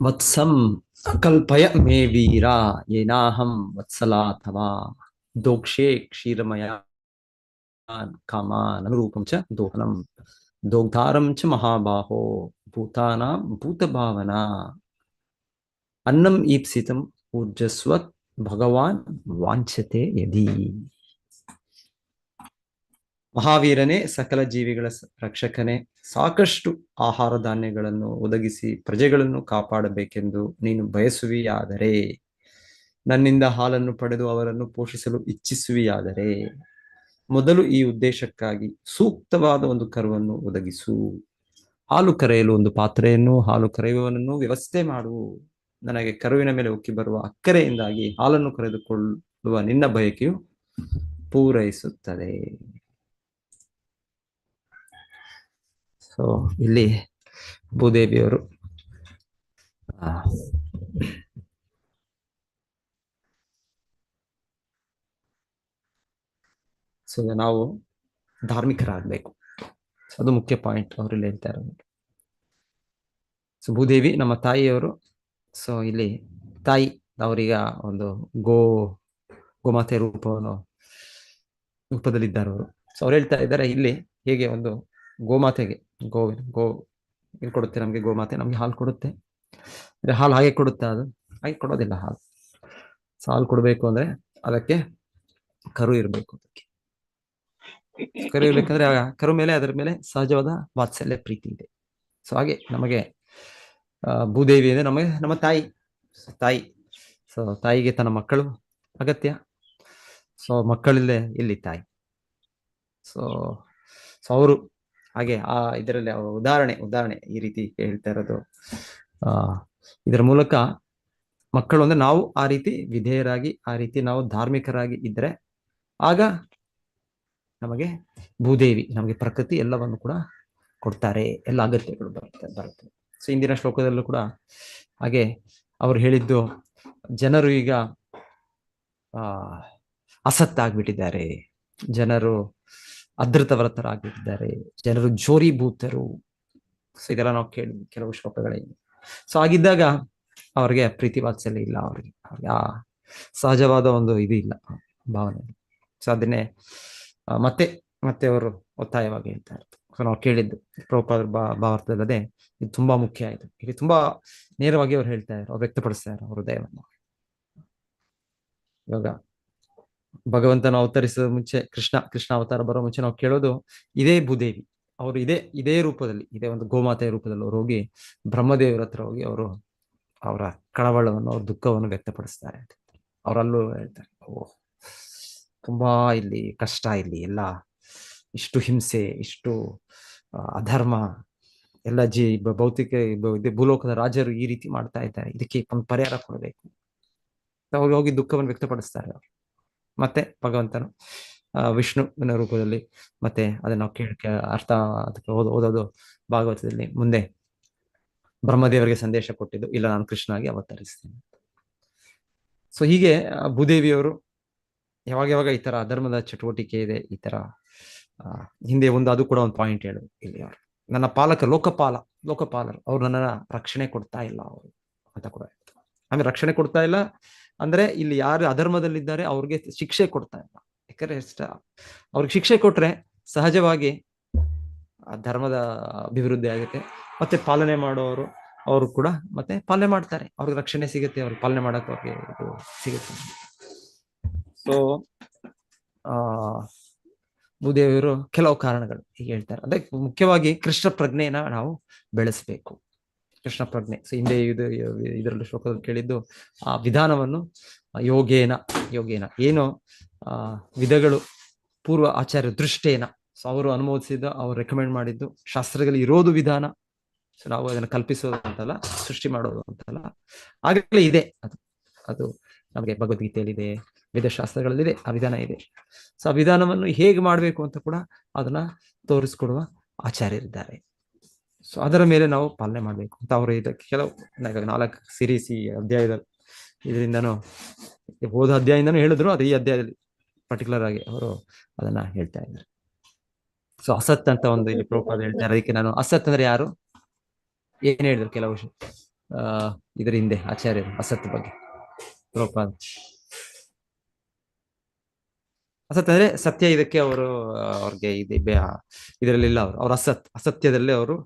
ವತ್ಸಂ ಕಲ್ಪಯ ಮೇ ವೀರ ಯೇನಾಹಂ ವತ್ಸಲಾಥವಾ ದೋಕ್ಷೇ ಕ್ಷೀರಮಯ ಕಾಮಾನ್ ಅನುರೂಪಂ ಚ ದೋಹನಂ ದೋಗ್ಧಾರಂ ಚ ಮಹಾಬಾಹೋ ಭೂತಾನಾಂ ಭೂತಭಾವನಾ ಅನ್ನಂ ಈಪ್ಸಿತಂ ಊರ್ಜಸ್ವತ್ ಭಗವಾನ್ ವಾಂಛತೆ ಯದಿ. ಮಹಾವೀರನೇ, ಸಕಲ ಜೀವಿಗಳ ರಕ್ಷಕನೇ, ಸಾಕಷ್ಟು ಆಹಾರ ಧಾನ್ಯಗಳನ್ನು ಒದಗಿಸಿ ಪ್ರಜೆಗಳನ್ನು ಕಾಪಾಡಬೇಕೆಂದು ನೀನು ಬಯಸುವಿಯಾದರೆ, ನನ್ನಿಂದ ಹಾಲನ್ನು ಪಡೆದು ಅವರನ್ನು ಪೋಷಿಸಲು ಇಚ್ಛಿಸುವಿಯಾದರೆ, ಮೊದಲು ಈ ಉದ್ದೇಶಕ್ಕಾಗಿ ಸೂಕ್ತವಾದ ಒಂದು ಕರುವನ್ನು ಒದಗಿಸು. ಹಾಲು ಕರೆಯಲು ಒಂದು ಪಾತ್ರೆಯನ್ನು, ಹಾಲು ಕರೆಯುವವನನ್ನು ವ್ಯವಸ್ಥೆ ಮಾಡು. ನನಗೆ ಕರುವಿನ ಮೇಲೆ ಉಕ್ಕಿ ಬರುವ ಅಕ್ಕರೆಯಿಂದಾಗಿ ಹಾಲನ್ನು ಕರೆದುಕೊಳ್ಳುವ ನಿನ್ನ ಬಯಕೆಯು ಪೂರೈಸುತ್ತದೆ. ಸೊ ಇಲ್ಲಿ ಭೂದೇವಿಯವರು ಸೊ ನಾವು ಧಾರ್ಮಿಕರಾಗಬೇಕು, ಅದು ಮುಖ್ಯ ಪಾಯಿಂಟ್ ಅವರಲ್ಲಿ ಹೇಳ್ತಾ ಇರೋದು. ಸೊ ಭೂದೇವಿ ನಮ್ಮ ತಾಯಿಯವರು. ಸೊ ಇಲ್ಲಿ ತಾಯಿ ಅವರೀಗ ಒಂದು ಗೋಮಾತೆ ರೂಪದಲ್ಲಿದ್ದಾರೆ ಅವರು. ಸೊ ಅವ್ರು ಹೇಳ್ತಾ ಇದ್ದಾರೆ ಇಲ್ಲಿ ಹೇಗೆ ಒಂದು ಗೋಮಾತೆಗೆ ಗೋ ಏನು ಕೊಡುತ್ತೆ ನಮಗೆ, ಗೋಮಾತೆ ನಮ್ಗೆ ಹಾಲು ಕೊಡುತ್ತೆ. ಅಂದ್ರೆ ಹಾಲು ಹಾಗೆ ಕೊಡುತ್ತೆ, ಅದು ಹಾಗೆ ಕೊಡೋದಿಲ್ಲ. ಹಾಲು ಹಾಲು ಕೊಡಬೇಕು ಅಂದ್ರೆ ಅದಕ್ಕೆ ಕರು ಇರಬೇಕು. ಅದಕ್ಕೆ ಕರು ಇರ್ಬೇಕಂದ್ರೆ ಕರು ಮೇಲೆ ಅದರ ಮೇಲೆ ಸಹಜವಾದ ವಾತ್ಸಲ್ಯ ಪ್ರೀತಿ ಇದೆ. ಸೊ ಹಾಗೆ ನಮಗೆ ಭೂದೇವಿ ಅಂದ್ರೆ ನಮಗೆ ನಮ್ಮ ತಾಯಿ. ಸೊ ತಾಯಿಗೆ ತನ್ನ ಮಕ್ಕಳು ಅಗತ್ಯ. ಸೊ ಮಕ್ಕಳಿಲ್ಲದೆ ಇಲ್ಲಿ ತಾಯಿ. ಸೊ ಅವರು ಹಾಗೆ ಇದರಲ್ಲಿ ಉದಾಹರಣೆ ಈ ರೀತಿ ಹೇಳ್ತಾ ಇರೋದು. ಇದರ ಮೂಲಕ ಮಕ್ಕಳು ಅಂದ್ರೆ ನಾವು ಆ ರೀತಿ ವಿಧೇಯರಾಗಿ, ಆ ರೀತಿ ನಾವು ಧಾರ್ಮಿಕರಾಗಿ ಇದ್ರೆ ಆಗ ನಮಗೆ ಭೂದೇವಿ, ನಮಗೆ ಪ್ರಕೃತಿ ಎಲ್ಲವನ್ನು ಕೂಡ ಕೊಡ್ತಾರೆ, ಎಲ್ಲ ಅಗತ್ಯಗಳು ಬರುತ್ತೆ. ಸೊ ಇಂದಿನ ಶ್ಲೋಕದಲ್ಲೂ ಕೂಡ ಹಾಗೆ ಅವ್ರು ಹೇಳಿದ್ದು, ಜನರು ಈಗ ಅಸತ್ತಾಗ್ಬಿಟ್ಟಿದ್ದಾರೆ, ಜನರು ಅದೃತವ್ರತರಾಗ್ಬಿಟ್ಟಿದ್ದಾರೆ, ಜನರು ಜೋರಿಭೂತರು. ಸೊ ಇದೆಲ್ಲ ನಾವು ಕೇಳಿದ್ವಿ ಕೆಲವು ಶ್ಲೋಕಗಳಲ್ಲಿ. ಸೊ ಆಗಿದ್ದಾಗ ಅವ್ರಿಗೆ ಪ್ರೀತಿ ವಾತ್ಸಲ್ಯ ಇಲ್ಲ, ಅವ್ರಿಗೆ ಆ ಸಹಜವಾದ ಒಂದು ಇದು ಇಲ್ಲ, ಭಾವನೆ. ಸೊ ಅದನ್ನೇ ಮತ್ತೆ ಅವರು ಒತ್ತಾಯವಾಗಿ ಹೇಳ್ತಾ ಇರ್ತಾರೆ. ಸೊ ನಾವು ಕೇಳಿದ್ದು ಪ್ರಭುಪಾದರ ಭಾವಾರ್ಥದಲ್ಲದೆ ಇದು ತುಂಬಾ ಮುಖ್ಯ ಆಯಿತು. ಇಲ್ಲಿ ತುಂಬಾ ನೇರವಾಗಿ ಅವ್ರು ಹೇಳ್ತಾ ಇದ್ದಾರೆ, ಅವ್ರು ವ್ಯಕ್ತಪಡಿಸ್ತಾ ಇದ್ದಾರೆ ಅವ್ರ ಹೃದಯವನ್ನು. ಇವಾಗ ಭಗವಂತನ ಅವತರಿಸಿದ ಮುಂಚೆ, ಕೃಷ್ಣ ಅವತಾರ ಬರೋ ಮುಂಚೆ ನಾವು ಕೇಳೋದು ಇದೇ ಭೂದೇವಿ ಅವರು ಇದೇ ರೂಪದಲ್ಲಿ, ಇದೇ ಒಂದು ಗೋಮಾತೆಯ ರೂಪದಲ್ಲಿ ಅವ್ರು ಹೋಗಿ ಬ್ರಹ್ಮದೇವರ ಹತ್ರ ಹೋಗಿ ಅವರು ಅವರ ಕಳವಳವನ್ನು, ಅವ್ರ ದುಃಖವನ್ನು ವ್ಯಕ್ತಪಡಿಸ್ತಾರೆ. ಅವರಲ್ಲೂ ಹೇಳ್ತಾರೆ, ತುಂಬಾ ಇಲ್ಲಿ ಕಷ್ಟ, ಇಲ್ಲಿ ಎಲ್ಲ ಇಷ್ಟು ಹಿಂಸೆ, ಇಷ್ಟು ಅಧರ್ಮ, ಎಲ್ಲ ಭೌತಿಕ ಭೂಲೋಕದ ರಾಜರು ಈ ರೀತಿ ಮಾಡ್ತಾ ಇದ್ದಾರೆ, ಇದಕ್ಕೆ ಒಂದು ಪರಿಹಾರ ಕೊಡಬೇಕು. ಅವ್ರು ಹೋಗಿ ದುಃಖವನ್ನು ವ್ಯಕ್ತಪಡಿಸ್ತಾರೆ ಅವರು. ಮತ್ತೆ ಭಗವಂತನು ವಿಷ್ಣುವಿನ ರೂಪದಲ್ಲಿ ಮತ್ತೆ ಅದನ್ನ ನಾವು ಅರ್ಥ ಅದಕ್ಕೆ ಓದೋದು ಭಾಗವತದಲ್ಲಿ ಮುಂದೆ ಬ್ರಹ್ಮದೇವರಿಗೆ ಸಂದೇಶ ಕೊಟ್ಟಿದ್ದು, ಇಲ್ಲ ನಾನು ಕೃಷ್ಣನಾಗಿ ಅವತರಿಸ್ತೇನೆ. ಸೊ ಹೀಗೆ ಭೂದೇವಿಯವರು ಯಾವಾಗ ಈ ತರ ಅಧರ್ಮದ ಚಟುವಟಿಕೆ ಇದೆ, ಈ ತರ ಹಿಂದೆ ಅದು ಕೂಡ ಒಂದು ಪಾಯಿಂಟ್ ಹೇಳುದು ಇಲ್ಲಿ. ಅವರು ನನ್ನ ಲೋಕಪಾಲರು ಅವ್ರು ನನ್ನ ರಕ್ಷಣೆ ಕೊಡ್ತಾ ಇಲ್ಲ ಅವರು ಅಂತ ಕೂಡ. ಆಮೇಲೆ ರಕ್ಷಣೆ ಕೊಡ್ತಾ ಇಲ್ಲ ಅಂದ್ರೆ ಇಲ್ಲಿ ಯಾರು ಅಧರ್ಮದಲ್ಲಿದ್ದಾರೆ ಅವ್ರಿಗೆ ಶಿಕ್ಷೆ ಕೊಡ್ತಾ ಇಲ್ಲ. ಯಾಕಂದ್ರೆ ಅವ್ರಿಗೆ ಶಿಕ್ಷೆ ಕೊಟ್ರೆ ಸಹಜವಾಗಿ ಆ ಧರ್ಮದ ಅಭಿವೃದ್ಧಿ ಆಗುತ್ತೆ, ಮತ್ತೆ ಪಾಲನೆ ಮಾಡೋರು ಅವರು ಕೂಡ ಮತ್ತೆ ಪಾಲನೆ ಮಾಡ್ತಾರೆ, ಅವ್ರಿಗೆ ರಕ್ಷಣೆ ಸಿಗುತ್ತೆ, ಅವ್ರಿಗೆ ಪಾಲನೆ ಮಾಡಕ್ ಅವ್ರಿಗೆ ಇದು ಸಿಗುತ್ತೆ. ಸೊ ಭೂದೇವಿಯವರು ಕೆಲವು ಕಾರಣಗಳು ಹೀಗೆ ಹೇಳ್ತಾರೆ. ಅದಕ್ಕೆ ಮುಖ್ಯವಾಗಿ ಕೃಷ್ಣ ಪ್ರಜ್ಞೆನ ನಾವು ಬೆಳೆಸಬೇಕು, ಕೃಷ್ಣ ಪ್ರಜ್ಞೆ. ಸೊ ಹಿಂದೆ ಇದರಲ್ಲಿ ಶ್ಲೋಕದಲ್ಲಿ ಕೇಳಿದ್ದು ಆ ವಿಧಾನವನ್ನು ಯೋಗೇನ ಏನು ವಿಧಗಳು ಪೂರ್ವ ಆಚಾರ್ಯ ದೃಷ್ಟೇನ, ಸೊ ಅವರು ಅನುಮೋದಿಸಿದ, ಅವ್ರು ರೆಕಮೆಂಡ್ ಮಾಡಿದ್ದು ಶಾಸ್ತ್ರದಲ್ಲಿ ಇರೋದು ವಿಧಾನ. ಸೊ ನಾವು ಅದನ್ನು ಕಲ್ಪಿಸೋದು ಅಂತಲ್ಲ, ಸೃಷ್ಟಿ ಮಾಡೋದು ಅಂತಲ್ಲ, ಆಗಲೇ ಇದೆ ಅದು ನಮಗೆ ಭಗವದ್ಗೀತೆಯಲ್ಲಿದೆ, ವೇದಶಾಸ್ತ್ರಗಳಲ್ಲಿದೆ, ಆ ವಿಧಾನ ಇದೆ. ಸೊ ಆ ವಿಧಾನವನ್ನು ಹೇಗೆ ಮಾಡಬೇಕು ಅಂತ ಕೂಡ ಅದನ್ನ ತೋರಿಸ್ಕೊಡುವ ಆಚಾರ್ಯರಿದ್ದಾರೆ. ಸೊ ಅದರ ಮೇಲೆ ನಾವು ಪಾಲನೆ ಮಾಡಬೇಕು ಅಂತ ಅವರು ಇದಕ್ಕೆ ಕೆಲವು 4 ಸೀರೀಸ್ ಈ ಅಧ್ಯಾಯದ ಇದರಿಂದನೂ ಹೋದ ಅಧ್ಯಾಯದಿಂದನೂ ಹೇಳಿದ್ರು, ಅದು ಈ ಅಧ್ಯಾಯದಲ್ಲಿ ಪರ್ಟಿಕ್ಯುಲರ್ ಆಗಿ ಅವರು ಅದನ್ನ ಹೇಳ್ತಾ ಇದ್ದಾರೆ. ಸೊ ಅಸತ್ ಅಂತ ಒಂದು ಇಲ್ಲಿ ಪ್ರಭುಪಾದ ಹೇಳ್ತಾರೆ. ಅದಕ್ಕೆ ನಾನು ಅಸತ್ ಅಂದ್ರೆ ಯಾರು ಏನ್ ಹೇಳಿದ್ರು ಕೆಲವು ಆ ಇದರ ಹಿಂದೆ ಆಚಾರ್ಯರು ಅಸತ್ ಬಗ್ಗೆ ಪ್ರಭುಪಾದ. ಅಸತ್ ಅಂದ್ರೆ ಸತ್ಯ, ಇದಕ್ಕೆ ಅವರು ಅವ್ರಿಗೆ ಇದರಲ್ಲಿಲ್ಲ, ಅವ್ರ ಅಸತ್ಯದಲ್ಲೇ ಅವರು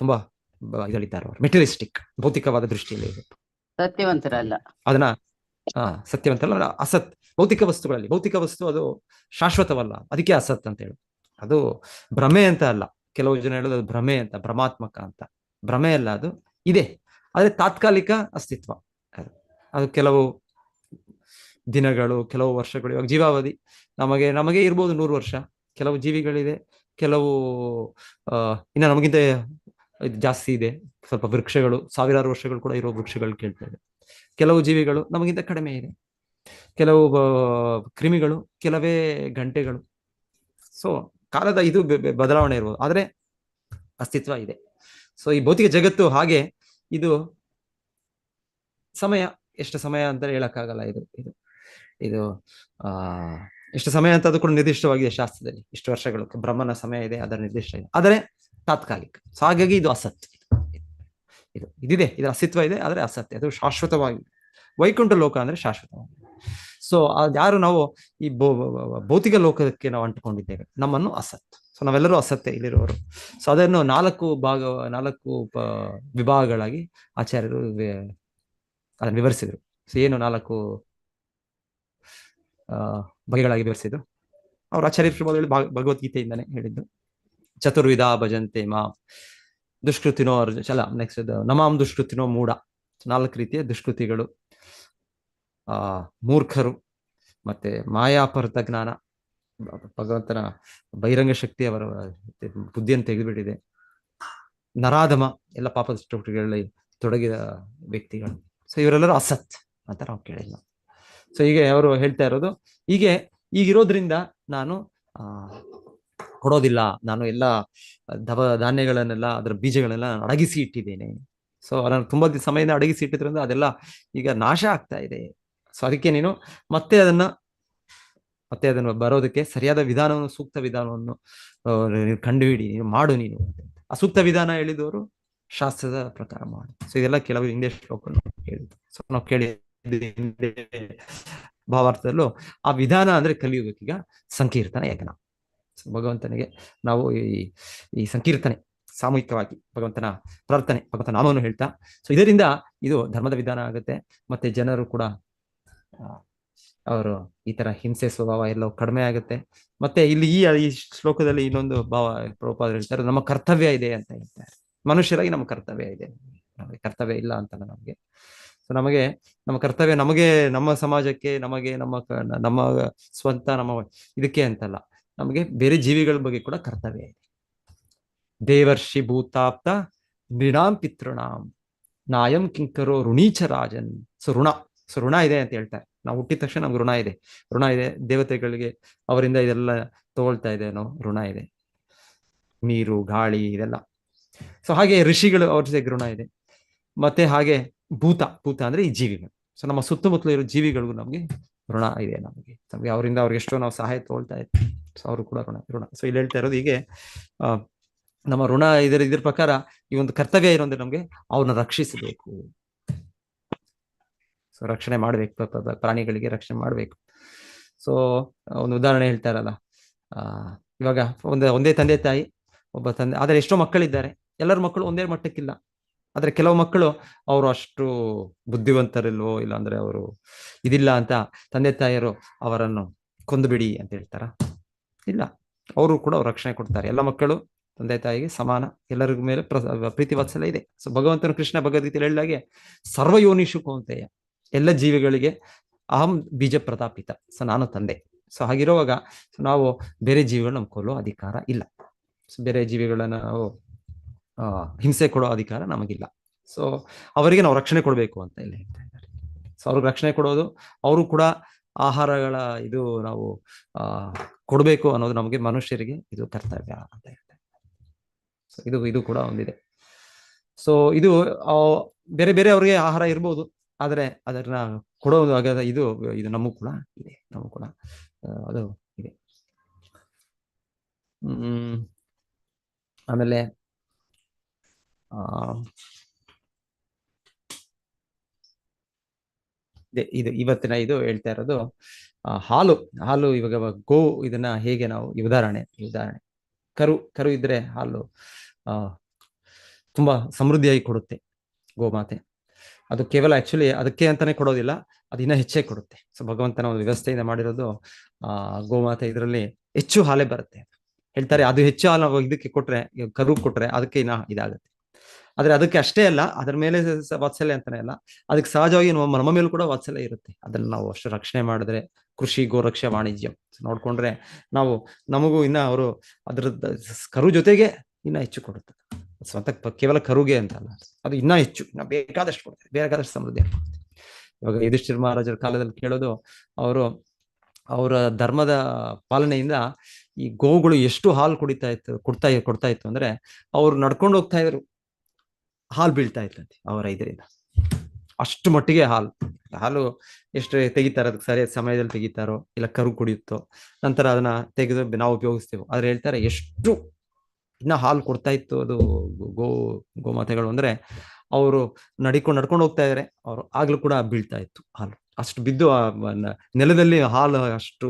ತುಂಬಾ ಇದಳಿದ್ದಾರೆ, ಅವರು ಮೆಟೀರಿಯಲಿಸ್ಟಿಕ್, ಭೌತಿಕವಾದ ದೃಷ್ಟಿಯಲ್ಲಿ ಸತ್ಯವಂತರಲ್ಲ. ಅದನ್ನ ಸತ್ಯವಂತರಲ್ಲ, ಅಸತ್. ಭೌತಿಕ ವಸ್ತುಗಳಲ್ಲಿ, ಭೌತಿಕ ವಸ್ತು ಅದು ಶಾಶ್ವತವಲ್ಲ, ಅದಕ್ಕೆ ಅಸತ್ ಅಂತ ಹೇಳಿ. ಅದು ಭ್ರಮೆ ಅಂತ ಅಲ್ಲ, ಕೆಲವು ಜನ ಹೇಳೋದು ಅದು ಭ್ರಮೆ ಅಂತ, ಭ್ರಮಾತ್ಮಕ ಅಂತ. ಭ್ರಮೆ ಅಲ್ಲ, ಅದು ಇದೆ, ಆದ್ರೆ ತಾತ್ಕಾಲಿಕ ಅಸ್ತಿತ್ವ. ಅದು ಕೆಲವು ದಿನಗಳು, ಕೆಲವು ವರ್ಷಗಳು. ಇವಾಗ ಜೀವಾವಧಿ ನಮಗೆ ಇರ್ಬೋದು 100 ವರ್ಷ, ಕೆಲವು ಜೀವಿಗಳಿದೆ, ಕೆಲವು ಇನ್ನು ನಮಗಿಂತ ಜಾಸ್ತಿ ಇದೆ. ಸ್ವಲ್ಪ ವೃಕ್ಷಗಳು ಸಾವಿರಾರು ವರ್ಷಗಳು ಕೂಡ ಇರೋ ವೃಕ್ಷಗಳು ಕೇಳ್ತಾ ಇದೆ. ಕೆಲವು ಜೀವಿಗಳು ನಮಗಿಂತ ಕಡಿಮೆ ಇದೆ, ಕೆಲವು ಕ್ರಿಮಿಗಳು ಕೆಲವೇ ಗಂಟೆಗಳು. ಸೊ ಕಾಲದ ಇದು ಬದಲಾವಣೆ ಇರ್ಬೋದು, ಆದ್ರೆ ಅಸ್ತಿತ್ವ ಇದೆ. ಸೊ ಈ ಭೌತಿಕ ಜಗತ್ತು ಹಾಗೆ, ಇದು ಸಮಯ, ಎಷ್ಟು ಸಮಯ ಅಂತ ಹೇಳಕ್ಕಾಗಲ್ಲ. ಇದು ಎಷ್ಟು ಸಮಯ ಅಂತ ಅದು ಕೂಡ ನಿರ್ದಿಷ್ಟವಾಗಿದೆ ಶಾಸ್ತ್ರದಲ್ಲಿ. ಇಷ್ಟು ವರ್ಷಗಳು ಬ್ರಹ್ಮನ ಸಮಯ ಇದೆ, ಅದರ ನಿರ್ದಿಷ್ಟ ಇದೆ, ಆದರೆ ತಾತ್ಕಾಲಿಕ. ಸೊ ಹಾಗಾಗಿ ಇದು ಅಸತ್ಯ. ಇದಿದೆ, ಇದರ ಅಸ್ತಿತ್ವ ಇದೆ, ಆದರೆ ಅಸತ್ಯ, ಅದು ಶಾಶ್ವತವಾಗಿ. ವೈಕುಂಠ ಲೋಕ ಅಂದ್ರೆ ಶಾಶ್ವತವಾಗಿ. ಸೊ ಯಾರು ನಾವು ಈ ಭೌತಿಕ ಲೋಕಕ್ಕೆ ನಾವು ಅಂಟುಕೊಂಡಿದ್ದೇವೆ, ನಮ್ಮನ್ನು ಅಸತ್. ಸೊ ನಾವೆಲ್ಲರೂ ಅಸತ್ಯ ಇಲ್ಲಿರುವವರು. ಸೊ ಅದನ್ನು 4 ವಿಭಾಗಗಳಾಗಿ ಆಚಾರ್ಯರು ಅದನ್ನು ವಿವರಿಸಿದ್ರು. ಸೊ ಏನು 4 ಬಗೆಗಳಾಗಿ ವಿವರಿಸಿದ್ರು ಅವ್ರ ಆಚಾರ್ಯ ಭಗವದ್ಗೀತೆಯಿಂದಾನೆ ಹೇಳಿದ್ದು. ಚತುರ್ವಿಧ ಭಜಂತೆ ಮಾ ದುಷ್ಕೃತಿನೋ ಅರ್ಜುನ, ನೆಕ್ಸ್ಟ್ ನಮಾಂ ದುಷ್ಕೃತಿನೋ ಮೂಢ. 4 ರೀತಿಯ ದುಷ್ಕೃತಿಗಳು, ಮೂರ್ಖರು, ಮತ್ತೆ ಮಾಯಾಪರತ ಜ್ಞಾನ, ಭಗವಂತನ ಬಹಿರಂಗ ಶಕ್ತಿ ಅವರ ಬುದ್ಧಿಯನ್ನು ತೆಗೆದುಬಿಟ್ಟಿದೆ. ನರಾಧಮ, ಎಲ್ಲ ಪಾಪದ ಚಟುವಟಿಕೆಗಳಲ್ಲಿ ತೊಡಗಿದ ವ್ಯಕ್ತಿಗಳು. ಸೊ ಇವರೆಲ್ಲರೂ ಅಸತ್ ಅಂತ ನಾವು ಕೇಳಿಲ್ಲ. ಸೊ ಹೀಗೆ ಅವರು ಹೇಳ್ತಾ ಇರೋದು, ಈಗಿರೋದ್ರಿಂದ ನಾನು ಕೊಡೋದಿಲ್ಲ, ನಾನು ಎಲ್ಲ ಧಾನ್ಯಗಳನ್ನೆಲ್ಲ, ಅದರ ಬೀಜಗಳನ್ನೆಲ್ಲ ಅಡಗಿಸಿ ಇಟ್ಟಿದ್ದೇನೆ. ಸೊ ನಾನು ತುಂಬಾ ಸಮಯದಿಂದ ಅಡಗಿಸಿ ಇಟ್ಟಿದ್ರಿಂದ ಅದೆಲ್ಲ ಈಗ ನಾಶ ಆಗ್ತಾ ಇದೆ. ಸೊ ಅದಕ್ಕೆ ನೀನು ಮತ್ತೆ ಅದನ್ನು ಬರೋದಕ್ಕೆ ಸರಿಯಾದ ವಿಧಾನವನ್ನು, ಸೂಕ್ತ ವಿಧಾನವನ್ನು ಕಂಡುಹಿಡಿ, ನೀನು ಮಾಡು. ನೀನು ಅಸೂಕ್ತ ವಿಧಾನ ಹೇಳಿದವರು ಶಾಸ್ತ್ರದ ಪ್ರಕಾರ ಮಾಡು. ಸೊ ಇದೆಲ್ಲ ಕೆಲವು ಇಂಗ್ಲಿಷ್ ಶ್ಲೋಕಗಳು ಹೇಳಿದ್ದು. ಸೊ ನಾವು ಭಾವಾರ್ಥದಲ್ಲೂ ಆ ವಿಧಾನ ಅಂದ್ರೆ ಕಲಿಯುಗಕ್ಕೀಗ ಸಂಕೀರ್ತನ ಯಜ್ಞ. ಭಗವಂತನಿಗೆ ನಾವು ಈ ಸಂಕೀರ್ತನೆ ಸಾಮೂಹಿಕವಾಗಿ ಭಗವಂತನ ಪ್ರಾರ್ಥನೆ, ಭಗವಂತನ ನಾಮವನ್ನು ಹೇಳ್ತಾ, ಸೊ ಇದರಿಂದ ಇದು ಧರ್ಮದ ವಿಧಾನ ಆಗುತ್ತೆ. ಮತ್ತೆ ಜನರು ಕೂಡ ಅವರು ಈ ತರ ಹಿಂಸೆ ಸ್ವಭಾವ ಎಲ್ಲವೂ ಕಡಿಮೆ ಆಗುತ್ತೆ. ಮತ್ತೆ ಇಲ್ಲಿ ಈ ಶ್ಲೋಕದಲ್ಲಿ ಇನ್ನೊಂದು ಭಾವ ಪ್ರಭುಪಾದರು ಹೇಳ್ತಾರೆ, ನಮ್ಮ ಕರ್ತವ್ಯ ಇದೆ ಅಂತ ಹೇಳ್ತಾರೆ. ಮನುಷ್ಯರಾಗಿ ನಮ್ಮ ಕರ್ತವ್ಯ ಇದೆ, ನಮಗೆ ಕರ್ತವ್ಯ ಇಲ್ಲ ಅಂತಲ್ಲ ನಮಗೆ. ಸೊ ನಮಗೆ ನಮ್ಮ ಕರ್ತವ್ಯ, ನಮಗೆ, ನಮ್ಮ ಸಮಾಜಕ್ಕೆ, ನಮಗೆ, ನಮ್ಮ ಸ್ವಂತ, ನಮ್ಮ ಇದಕ್ಕೆ ಅಂತಲ್ಲ, ನಮಗೆ ಬೇರೆ ಜೀವಿಗಳ ಬಗ್ಗೆ ಕೂಡ ಕರ್ತವ್ಯ ಇದೆ. ದೇವರ್ಷಿ ಭೂತಾಪ್ತ ನೃಣಾಂ ಪಿತೃಣಾಂ ನಾಯಂ ಕಿಂಕರೋ ಋಣೀಚ ರಾಜನ್. ಸೊ ಋಣ ಇದೆ ಅಂತ ಹೇಳ್ತಾರೆ. ನಾವು ಹುಟ್ಟಿದ ತಕ್ಷಣ ನಮ್ಗೆ ಋಣ ಇದೆ. ದೇವತೆಗಳಿಗೆ ಅವರಿಂದ ಇದೆಲ್ಲ ತಗೊಳ್ತಾ ಇದೆ, ನಾವು ಋಣ ಇದೆ, ನೀರು, ಗಾಳಿ, ಇದೆಲ್ಲ. ಸೊ ಹಾಗೆ ಋಷಿಗಳು, ಅವ್ರ ಜೊತೆಗೆ ಋಣ ಇದೆ. ಮತ್ತೆ ಹಾಗೆ ಭೂತ ಅಂದ್ರೆ ಈ ಜೀವಿಗಳು. ಸೊ ನಮ್ಮ ಸುತ್ತಮುತ್ತಲು ಇರೋ ಜೀವಿಗಳಿಗೂ ನಮ್ಗೆ ಋಣ ಇದೆ. ನಮ್ಗೆ ಅವರಿಂದ ಅವ್ರಿಗೆ ಎಷ್ಟೋ ನಾವು ಸಹಾಯ ತಗೊಳ್ತಾ ಇದ್ದೀವಿ. ಸೊ ಅವರು ಕೂಡ ಋಣ. ಸೊ ಇಲ್ಲಿ ಹೇಳ್ತಾ ಇರೋದು ಹೀಗೆ, ನಮ್ಮ ಋಣ ಇದ್ರ ಪ್ರಕಾರ ಈ ಒಂದು ಕರ್ತವ್ಯ ಇರೋದ್ರೆ ನಮ್ಗೆ ಅವ್ರನ್ನ ರಕ್ಷಿಸಬೇಕು. ಸೊ ರಕ್ಷಣೆ ಮಾಡ್ಬೇಕು, ಪ್ರಾಣಿಗಳಿಗೆ ರಕ್ಷಣೆ ಮಾಡ್ಬೇಕು. ಸೊ ಒಂದು ಉದಾಹರಣೆ ಹೇಳ್ತಾರಲ್ಲ, ಇವಾಗ ಒಂದೇ ತಂದೆ ತಾಯಿ, ಒಬ್ಬ ತಂದೆ, ಆದ್ರೆ ಎಷ್ಟೋ ಮಕ್ಕಳಿದ್ದಾರೆ. ಎಲ್ಲರ ಮಕ್ಕಳು ಒಂದೇ ಮಟ್ಟಕ್ಕಿಲ್ಲ. ಆದ್ರೆ ಕೆಲವು ಮಕ್ಕಳು ಅವರು ಅಷ್ಟು ಬುದ್ಧಿವಂತರಿಲ್ವೋ, ಇಲ್ಲ ಅಂದ್ರೆ ಅವರು ಇದಿಲ್ಲ ಅಂತ ತಂದೆ ತಾಯಿಯರು ಅವರನ್ನು ಕೊಂದು ಬಿಡಿ ಅಂತ ಹೇಳ್ತಾರ? ಇಲ್ಲ, ಅವರು ಕೂಡ ರಕ್ಷಣೆ ಕೊಡ್ತಾರೆ. ಎಲ್ಲ ಮಕ್ಕಳು ತಂದೆ ತಾಯಿಗೆ ಸಮಾನ, ಎಲ್ಲರಿಗೂ ಮೇಲೆ ಪ್ರೀತಿ ವಾತ್ಸಲ್ಯ ಇದೆ. ಸೊ ಭಗವಂತನು ಕೃಷ್ಣ ಭಗವದ್ಗೀತೆಯಲ್ಲಿ ಹೇಳಿದಾಗೆ ಸರ್ವಯೋನಿಷು ಕೌಂತೆಯ, ಎಲ್ಲ ಜೀವಿಗಳಿಗೆ ಅಹಂ ಬೀಜ ಪ್ರತಾಪಿತ. ಸೊ ನಾನು ತಂದೆ. ಸೊ ಹಾಗಿರುವಾಗ ನಾವು ಬೇರೆ ಜೀವಿಗಳು ನಮ್ಗೆ ಕೊಲ್ಲೋ ಅಧಿಕಾರ ಇಲ್ಲ. ಸೊ ಬೇರೆ ಜೀವಿಗಳನ್ನ ನಾವು ಹಿಂಸೆ ಕೊಡೋ ಅಧಿಕಾರ ನಮಗಿಲ್ಲ. ಸೊ ಅವರಿಗೆ ನಾವು ರಕ್ಷಣೆ ಕೊಡಬೇಕು ಅಂತ ಇಲ್ಲಿ ಹೇಳ್ತಾ ಇದ್ದಾರೆ. ಸೊ ಅವ್ರಿಗೆ ರಕ್ಷಣೆ ಕೊಡೋದು, ಅವರು ಕೂಡ ಆಹಾರಗಳ ಇದು ನಾವು ಕೊಡಬೇಕು ಅನ್ನೋದು ನಮಗೆ ಮನುಷ್ಯರಿಗೆ ಇದು ಕರ್ತವ್ಯ ಅಂತ ಹೇಳ್ತಾ ಇದ್ದಾರೆ. ಸೊ ಇದು ಕೂಡ ಒಂದಿದೆ. ಸೊ ಇದು ಬೇರೆ ಬೇರೆ ಅವ್ರಿಗೆ ಆಹಾರ ಇರ್ಬೋದು, ಆದ್ರೆ ಅದನ್ನ ಕೊಡೋದು ಇದು ನಮಗೂ ಕೂಡ ಇದೆ, ನಮಗೂ ಕೂಡ ಅದು ಇದೆ. ಆಮೇಲೆ ಆ ಇದು ಇವತ್ತಿನ ಇದು ಹೇಳ್ತಾ ಇರೋದು ಹಾಲು. ಹಾಲು ಇವಾಗ ಗೋ ಇದನ್ನ ಹೇಗೆ ನಾವು ಈ ಉದಾಹರಣೆ ಕರು ಇದ್ರೆ ಹಾಲು ಆ ತುಂಬಾ ಸಮೃದ್ಧಿಯಾಗಿ ಕೊಡುತ್ತೆ ಗೋಮಾತೆ. ಅದು ಕೇವಲ ಆಕ್ಚುಲಿ ಅದಕ್ಕೆ ಅಂತಾನೆ ಕೊಡೋದಿಲ್ಲ, ಅದು ಇನ್ನೂ ಹೆಚ್ಚೇ ಕೊಡುತ್ತೆ. ಸೊ ಭಗವಂತನ ಒಂದು ವ್ಯವಸ್ಥೆಯಿಂದ ಮಾಡಿರೋದು ಗೋಮಾತೆ, ಇದರಲ್ಲಿ ಹೆಚ್ಚು ಹಾಲೇ ಬರುತ್ತೆ. ಹೇಳ್ತಾರೆ ಅದು ಹೆಚ್ಚು ಹಾಲು ನಾವು ಇದಕ್ಕೆ ಕೊಟ್ರೆ, ಕರು ಕೊಟ್ರೆ ಅದಕ್ಕೆ ಇನ್ನ ಇದಾಗುತ್ತೆ. ಆದ್ರೆ ಅದಕ್ಕೆ ಅಷ್ಟೇ ಅಲ್ಲ, ಅದ್ರ ಮೇಲೆ ವಾತ್ಸಲ್ಯ ಅಂತಾನೆ ಅಲ್ಲ, ಅದಕ್ಕೆ ಸಹಜವಾಗಿ ನಮ್ಮ ಮೇಲೂ ಕೂಡ ವಾತ್ಸಲ್ಯ ಇರುತ್ತೆ. ಅದನ್ನ ನಾವು ಅಷ್ಟು ರಕ್ಷಣೆ ಮಾಡಿದ್ರೆ, ಕೃಷಿ ಗೋರಕ್ಷೆ ವಾಣಿಜ್ಯ ನೋಡ್ಕೊಂಡ್ರೆ ನಾವು ನಮಗೂ ಇನ್ನ ಅವರು ಅದ್ರದ್ದು ಕರು ಜೊತೆಗೆ ಇನ್ನ ಹೆಚ್ಚು ಕೊಡುತ್ತೆ. ಸ್ವಂತ ಕೇವಲ ಕರುಗೆ ಅಂತ ಅಲ್ಲ, ಅದು ಇನ್ನ ಹೆಚ್ಚು, ಇನ್ನ ಬೇಕಾದಷ್ಟು ಕೊಡುತ್ತೆ, ಬೇಕಾದಷ್ಟು ಸಮೃದ್ಧಿ ಕೊಡುತ್ತೆ. ಇವಾಗ ಯುಧಿಷ್ಠಿರ ಮಹಾರಾಜರ ಕಾಲದಲ್ಲಿ ಕೇಳೋದು, ಅವರು ಅವರ ಧರ್ಮದ ಪಾಲನೆಯಿಂದ ಈ ಗೋವುಗಳು ಎಷ್ಟು ಹಾಲು ಕೊಡ್ತಾ ಇತ್ತು ಅಂದ್ರೆ, ಅವ್ರು ನಡ್ಕೊಂಡು ಹೋಗ್ತಾ ಇದ್ರು, ಹಾಲು ಬೀಳ್ತಾ ಇತ್ತಂತೆ ಅವರ ಇದರಿಂದ. ಅಷ್ಟು ಮಟ್ಟಿಗೆ ಹಾಲು ಎಷ್ಟು ತೆಗಿತಾರ, ಅದಕ್ಕೆ ಸರಿಯಾದ ಸಮಯದಲ್ಲಿ ತೆಗಿತಾರೋ ಇಲ್ಲ ಕರು ಕುಡಿಯುತ್ತೋ, ನಂತರ ಅದನ್ನ ತೆಗೆದು ನಾವು ಉಪಯೋಗಿಸ್ತೇವೆ. ಆದ್ರೆ ಹೇಳ್ತಾರೆ ಎಷ್ಟು ಇನ್ನ ಹಾಲು ಕೊಡ್ತಾ ಇತ್ತು ಅದು ಗೋಮಾತೆಗಳು ಅಂದ್ರೆ, ಅವರು ನಡ್ಕೊಂಡು ಹೋಗ್ತಾ ಇದಾರೆ, ಅವರು ಆಗ್ಲೂ ಕೂಡ ಬೀಳ್ತಾ ಇತ್ತು ಹಾಲು. ಅಷ್ಟು ಬಿದ್ದು ನೆಲದಲ್ಲಿ ಹಾಲು ಅಷ್ಟು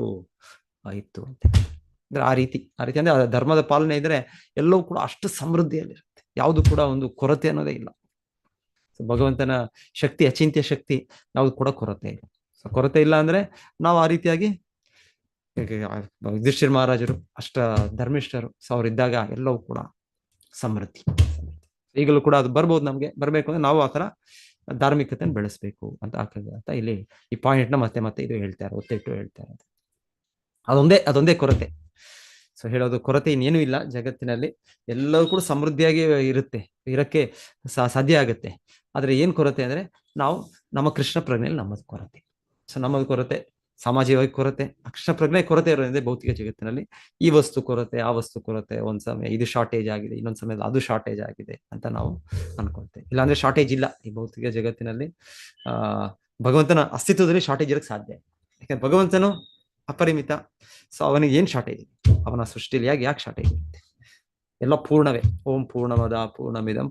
ಇತ್ತು ಅಂದ್ರೆ ಆ ರೀತಿ ಅಂದ್ರೆ ಧರ್ಮದ ಪಾಲನೆ ಇದ್ರೆ ಎಲ್ಲವೂ ಕೂಡ ಅಷ್ಟು ಸಮೃದ್ಧಿಯಲ್ಲಿರುತ್ತೆ, ಯಾವುದು ಕೂಡ ಒಂದು ಕೊರತೆ ಅನ್ನೋದೇ ಇಲ್ಲ. ಭಗವಂತನ ಶಕ್ತಿ ಅಚಿಂತ್ಯ ಶಕ್ತಿ, ಯಾವ್ದು ಕೂಡ ಕೊರತೆ ಇಲ್ಲ. ಕೊರತೆ ಇಲ್ಲ ಅಂದ್ರೆ ನಾವು ಆ ರೀತಿಯಾಗಿ ಯುಧಿಷ್ಠಿರ ಮಹಾರಾಜರು ಅಷ್ಟ ಧರ್ಮಿಷ್ಠರು, ಸೊ ಅವರಿದ್ದಾಗ ಎಲ್ಲವೂ ಕೂಡ ಸಮೃದ್ಧಿ. ಈಗಲೂ ಕೂಡ ಅದು ಬರ್ಬೋದು, ನಮ್ಗೆ ಬರ್ಬೇಕು ಅಂದ್ರೆ ನಾವು ಆತರ ಧಾರ್ಮಿಕತೆಯನ್ನು ಬೆಳೆಸ್ಬೇಕು ಅಂತ ಇಲ್ಲಿ ಈ ಪಾಯಿಂಟ್ ನ ಮತ್ತೆ ಮತ್ತೆ ಇದು ಹೇಳ್ತಾರೆ, ಒತ್ತಿಟ್ಟು ಹೇಳ್ತಾರೆ. ಅದೊಂದೇ ಕೊರತೆ. ಸೊ ಹೇಳೋದು, ಕೊರತೆ ಇನ್ನೇನು ಇಲ್ಲ ಜಗತ್ತಿನಲ್ಲಿ, ಎಲ್ಲವೂ ಕೂಡ ಸಮೃದ್ಧಿಯಾಗಿ ಇರಕ್ಕೆ ಸಾಧ್ಯ ಆಗುತ್ತೆ. ಆದ್ರೆ ಏನ್ ಕೊರತೆ ಅಂದ್ರೆ, ನಮ್ಮ ಕೃಷ್ಣ ಪ್ರಜ್ಞೆಯಲ್ಲಿ ನಮ್ಮದು ಕೊರತೆ. ಸೊ ನಮ್ಮದು ಕೊರತೆ, ಸಾಮಾಜಿಕವಾಗಿ ಕೊರತೆ, ಕೃಷ್ಣ ಪ್ರಜ್ಞೆ ಕೊರತೆ ಇರೋದ್ರಿಂದ ಭೌತಿಕ ಜಗತ್ತಿನಲ್ಲಿ ಈ ವಸ್ತು ಕೊರತೆ, ಆ ವಸ್ತು ಕೊರತೆ, ಒಂದ್ ಸಮಯ ಇದು ಶಾರ್ಟೇಜ್ ಆಗಿದೆ, ಇನ್ನೊಂದ್ ಸಮಯದಲ್ಲಿ ಅದು ಶಾರ್ಟೇಜ್ ಆಗಿದೆ ಅಂತ ನಾವು ಅನ್ಕೊಳ್ತೇವೆ. ಇಲ್ಲಾಂದ್ರೆ ಶಾರ್ಟೇಜ್ ಇಲ್ಲ ಈ ಭೌತಿಕ ಜಗತ್ತಿನಲ್ಲಿ. ಭಗವಂತನ ಅಸ್ತಿತ್ವದಲ್ಲಿ ಶಾರ್ಟೇಜ್ ಇರಕ್ಕೆ ಸಾಧ್ಯ, ಯಾಕಂದ್ರೆ ಭಗವಂತನು ಅಪರಿಮಿತ. ಸೊ ಅವನಿಗೆ ಏನ್ ಶಾರ್ಟೇಜ್ ಇದೆ, ಅವನ ಸೃಷ್ಟಿಲಿ ಯಾಕೆ ಶಾರ್ಟೇಜ್ ಇರುತ್ತೆ? ಎಲ್ಲ ಪೂರ್ಣವೇ. ಓಂ ಪೂರ್ಣಮದ ಪೂರ್ಣಮಿದಂ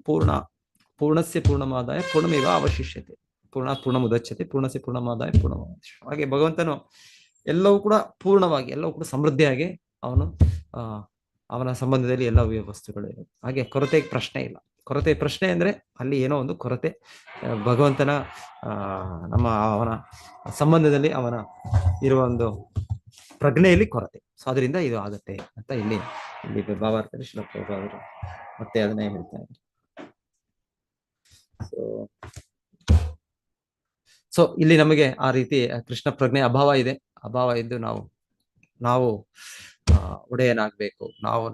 ಪೂರ್ಣಸ್ಯ ಪೂರ್ಣಮಾದಾಯ ಪೂರ್ಣಮೇವ ಅವಶಿಷ್ಯತೆ, ಪೂರ್ಣಮುದಚ್ಯತೆ ಪೂರ್ಣಸ್ಯ ಪೂರ್ಣಮಾದಾಯ ಪೂರ್ಣಮಾದಾಯ. ಹಾಗೆ ಭಗವಂತನು ಎಲ್ಲವೂ ಕೂಡ ಪೂರ್ಣವಾಗಿ, ಎಲ್ಲವೂ ಕೂಡ ಸಮೃದ್ಧಿಯಾಗಿ ಅವನ ಸಂಬಂಧದಲ್ಲಿ ಎಲ್ಲ ವಸ್ತುಗಳು ಇರುತ್ತೆ. ಹಾಗೆ ಕೊರತೆ ಪ್ರಶ್ನೆ ಇಲ್ಲ. ಕೊರತೆ ಪ್ರಶ್ನೆ ಅಂದ್ರೆ ಅಲ್ಲಿ ಏನೋ ಒಂದು ಕೊರತೆ ಭಗವಂತನ ಅವನ ಸಂಬಂಧದಲ್ಲಿ ಅವನ ಇರುವ ಒಂದು ಪ್ರಜ್ಞೆಯಲ್ಲಿ ಕೊರತೆ. ಸೊ ಅದರಿಂದ ಇದು ಆಗತ್ತೆ ಅಂತ ಇಲ್ಲಿ ಭಾವಾರ್ಥದಲ್ಲಿ ಶ್ರೀಲ ಪ್ರಭುಪಾದರು ಮತ್ತೆ ಅದನ್ನೇ ಹೇಳ್ತಾರೆ. ಸೊ ಇಲ್ಲಿ ನಮಗೆ ಆ ರೀತಿ ಕೃಷ್ಣ ಪ್ರಜ್ಞೆ ಅಭಾವ ಇದ್ದು ನಾವು ಒಡೆಯನಾಗಬೇಕು,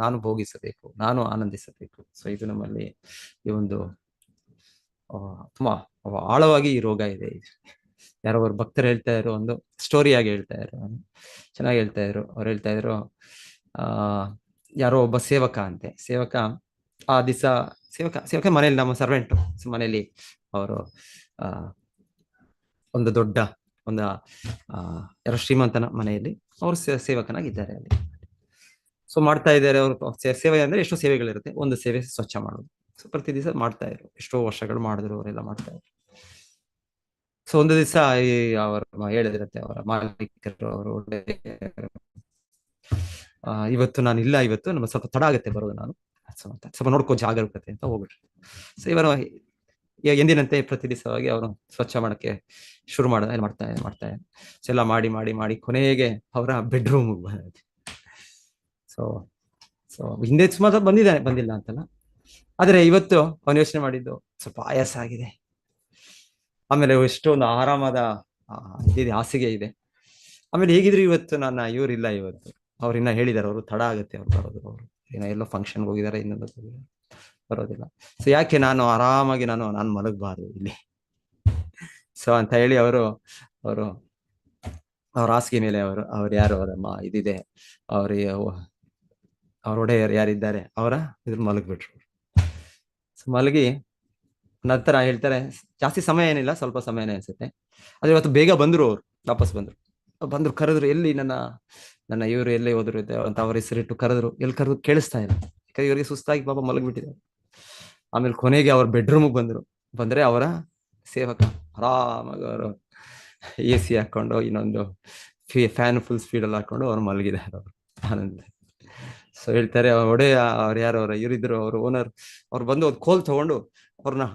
ನಾನು ಭೋಗಿಸಬೇಕು, ನಾನು ಆನಂದಿಸಬೇಕು. ಸೊ ಇದು ನಮ್ಮಲ್ಲಿ ಈ ಒಂದು ತುಂಬಾ ಆಳವಾಗಿ ಈ ರೋಗ ಇದೆ. ಯಾರೋ ಅವ್ರ ಭಕ್ತರು ಹೇಳ್ತಾ ಇದ್ರು, ಒಂದು ಸ್ಟೋರಿಯಾಗಿ ಹೇಳ್ತಾ ಇದ್ರು, ಚೆನ್ನಾಗಿ ಹೇಳ್ತಾ ಇದ್ರು. ಅವ್ರು ಹೇಳ್ತಾ ಇದ್ರು, ಯಾರೋ ಒಬ್ಬ ಸೇವಕ ಆ ದಿವಸ ಸೇವಕ ಮನೇಲಿ, ನಮ್ಮ ಸರ್ವೆಂಟ್ ಮನೇಲಿ ಅವರು ಒಂದು ದೊಡ್ಡ ಯಾರೋ ಶ್ರೀಮಂತನ ಮನೆಯಲ್ಲಿ ಅವರು ಸೇವಕನಾಗಿದ್ದಾರೆ ಅಲ್ಲಿ. ಸೊ ಮಾಡ್ತಾ ಇದ್ದಾರೆ ಅವರು. ಸೇವೆ ಅಂದ್ರೆ ಎಷ್ಟೋ ಸೇವೆಗಳಿರುತ್ತೆ, ಒಂದು ಸೇವೆ ಸ್ವಚ್ಛ ಮಾಡೋದು. ಸೊ ಪ್ರತಿ ದಿವಸ ಮಾಡ್ತಾ ಇದ್ರು, ಎಷ್ಟೋ ವರ್ಷಗಳು ಮಾಡಿದ್ರು ಅವರೆಲ್ಲ ಮಾಡ್ತಾ ಇದ್ರು. ಸೊ ಒಂದು ದಿವಸ ಹೇಳಿದಿರತ್ತೆ ಅವರ ಮಾಲೀಕರು, ಅವರು ಇವತ್ತು ನಾನು ಇಲ್ಲ, ಇವತ್ತು ನಮ್ಮ ಸ್ವಲ್ಪ ತಡ ಆಗುತ್ತೆ ಬರೋದು, ನಾನು ಸ್ವಲ್ಪ ನೋಡ್ಕೋ ಜಾಗರೂಕತೆ ಅಂತ ಹೋಗ್ಬಿಟ್ರು. ಸೊ ಇವರು ಎಂದಿನಂತೆ ಪ್ರತಿ ದಿವಸವಾಗಿ ಅವರು ಸ್ವಚ್ಛ ಮಾಡಕ್ಕೆ ಶುರು ಮಾಡ್ತಾ ಸೊ ಎಲ್ಲ ಮಾಡಿ ಕೊನೆಗೆ ಅವರ ಬೆಡ್ರೂಮ್ ಬಂದಿದೆ. ಸೊ ಹಿಂದೆ ಸುಮಾರು ಬಂದಿಲ್ಲ ಅಂತಲ್ಲ, ಆದ್ರೆ ಇವತ್ತು ಅವನು ಯೋಚನೆ ಮಾಡಿದ್ದು ಸ್ವಲ್ಪ ಆಯಾಸ ಆಗಿದೆ, ಆಮೇಲೆ ಎಷ್ಟೊಂದು ಆರಾಮದ ಹಾಸಿಗೆ ಇದೆ, ಆಮೇಲೆ ಹೇಗಿದ್ರು ಇವತ್ತು ಇವರಿಲ್ಲ, ಇವತ್ತು ಅವ್ರಿನ್ನ ಹೇಳಿದಾರೆ, ಅವರು ತಡ ಆಗುತ್ತೆ ಅವ್ರು ಬರೋದು, ಅವರು ಎಲ್ಲೋ ಫಂಕ್ಷನ್ಗೆ ಹೋಗಿದ್ದಾರೆ, ಇನ್ನೊಂದು ಬರೋದಿಲ್ಲ. ಸೊ ಯಾಕೆ ನಾನು ಆರಾಮಾಗಿ ನಾನು ಮಲಗಬಾರ್ದು ಇಲ್ಲಿ? ಸೊ ಅಂತ ಹೇಳಿ ಅವ್ರ ಹಾಸಿಗೆ ಮೇಲೆ ಅವ್ರು ಯಾರು ಅವರಮ್ಮ ಇದಿದೆ, ಅವ್ರ ಒಡೆಯರು ಯಾರಿದ್ದಾರೆ ಅವರ ಇದ್ರ ಮಲಗ್ಬಿಟ್ರು. ಸೊ ಮಲಗಿ ನಂತರ ಹೇಳ್ತಾರೆ, ಜಾಸ್ತಿ ಸಮಯ ಏನಿಲ್ಲ, ಸ್ವಲ್ಪ ಸಮಯನೇ ಅನ್ಸುತ್ತೆ. ಆದ್ರೆ ಇವತ್ತು ಬೇಗ ಬಂದ್ರು, ಅವ್ರು ವಾಪಸ್ ಬಂದ್ರು ಕರೆದ್ರು, ಎಲ್ಲಿ ನನ್ನ ಇವರು ಎಲ್ಲೇ ಹೋದ್ರು ಅಂತ ಅವ್ರ ಹೆಸರಿಟ್ಟು ಕರೆದ್ರು. ಎಲ್ಲಿ ಕರೆದ್ರು ಕೇಳಿಸ್ತಾ ಇಲ್ಲ, ಯಾಕಂದ್ರೆ ಇವರಿಗೆ ಸುಸ್ತಾಗಿ ಪಾಪ ಮಲಗ್ಬಿಟ್ಟಿದ್ದಾರೆ. ಆಮೇಲೆ ಕೊನೆಗೆ ಅವ್ರ ಬೆಡ್ರೂಮ್ಗೆ ಬಂದ್ರೆ ಅವರ ಸೇವಕ ಆರಾಮಾಗಿ ಅವರು AC ಹಾಕೊಂಡು ಇನ್ನೊಂದು ಫ್ಯಾನ್ ಫುಲ್ ಸ್ಪೀಡಲ್ಲಿ ಹಾಕೊಂಡು ಅವ್ರು ಮಲಗಿದ್ದಾರೆ ಅವರು ಆನಂದ. ಸೊ ಹೇಳ್ತಾರೆ ಅವ್ರು ಯಾರು ಅವ್ರ ಇವರಿದ್ರು ಅವ್ರ ಓನರ್, ಅವ್ರು ಬಂದು ಒಂದು ಕೋಲ್ ತಗೊಂಡು ಅವ್ರನ್ನ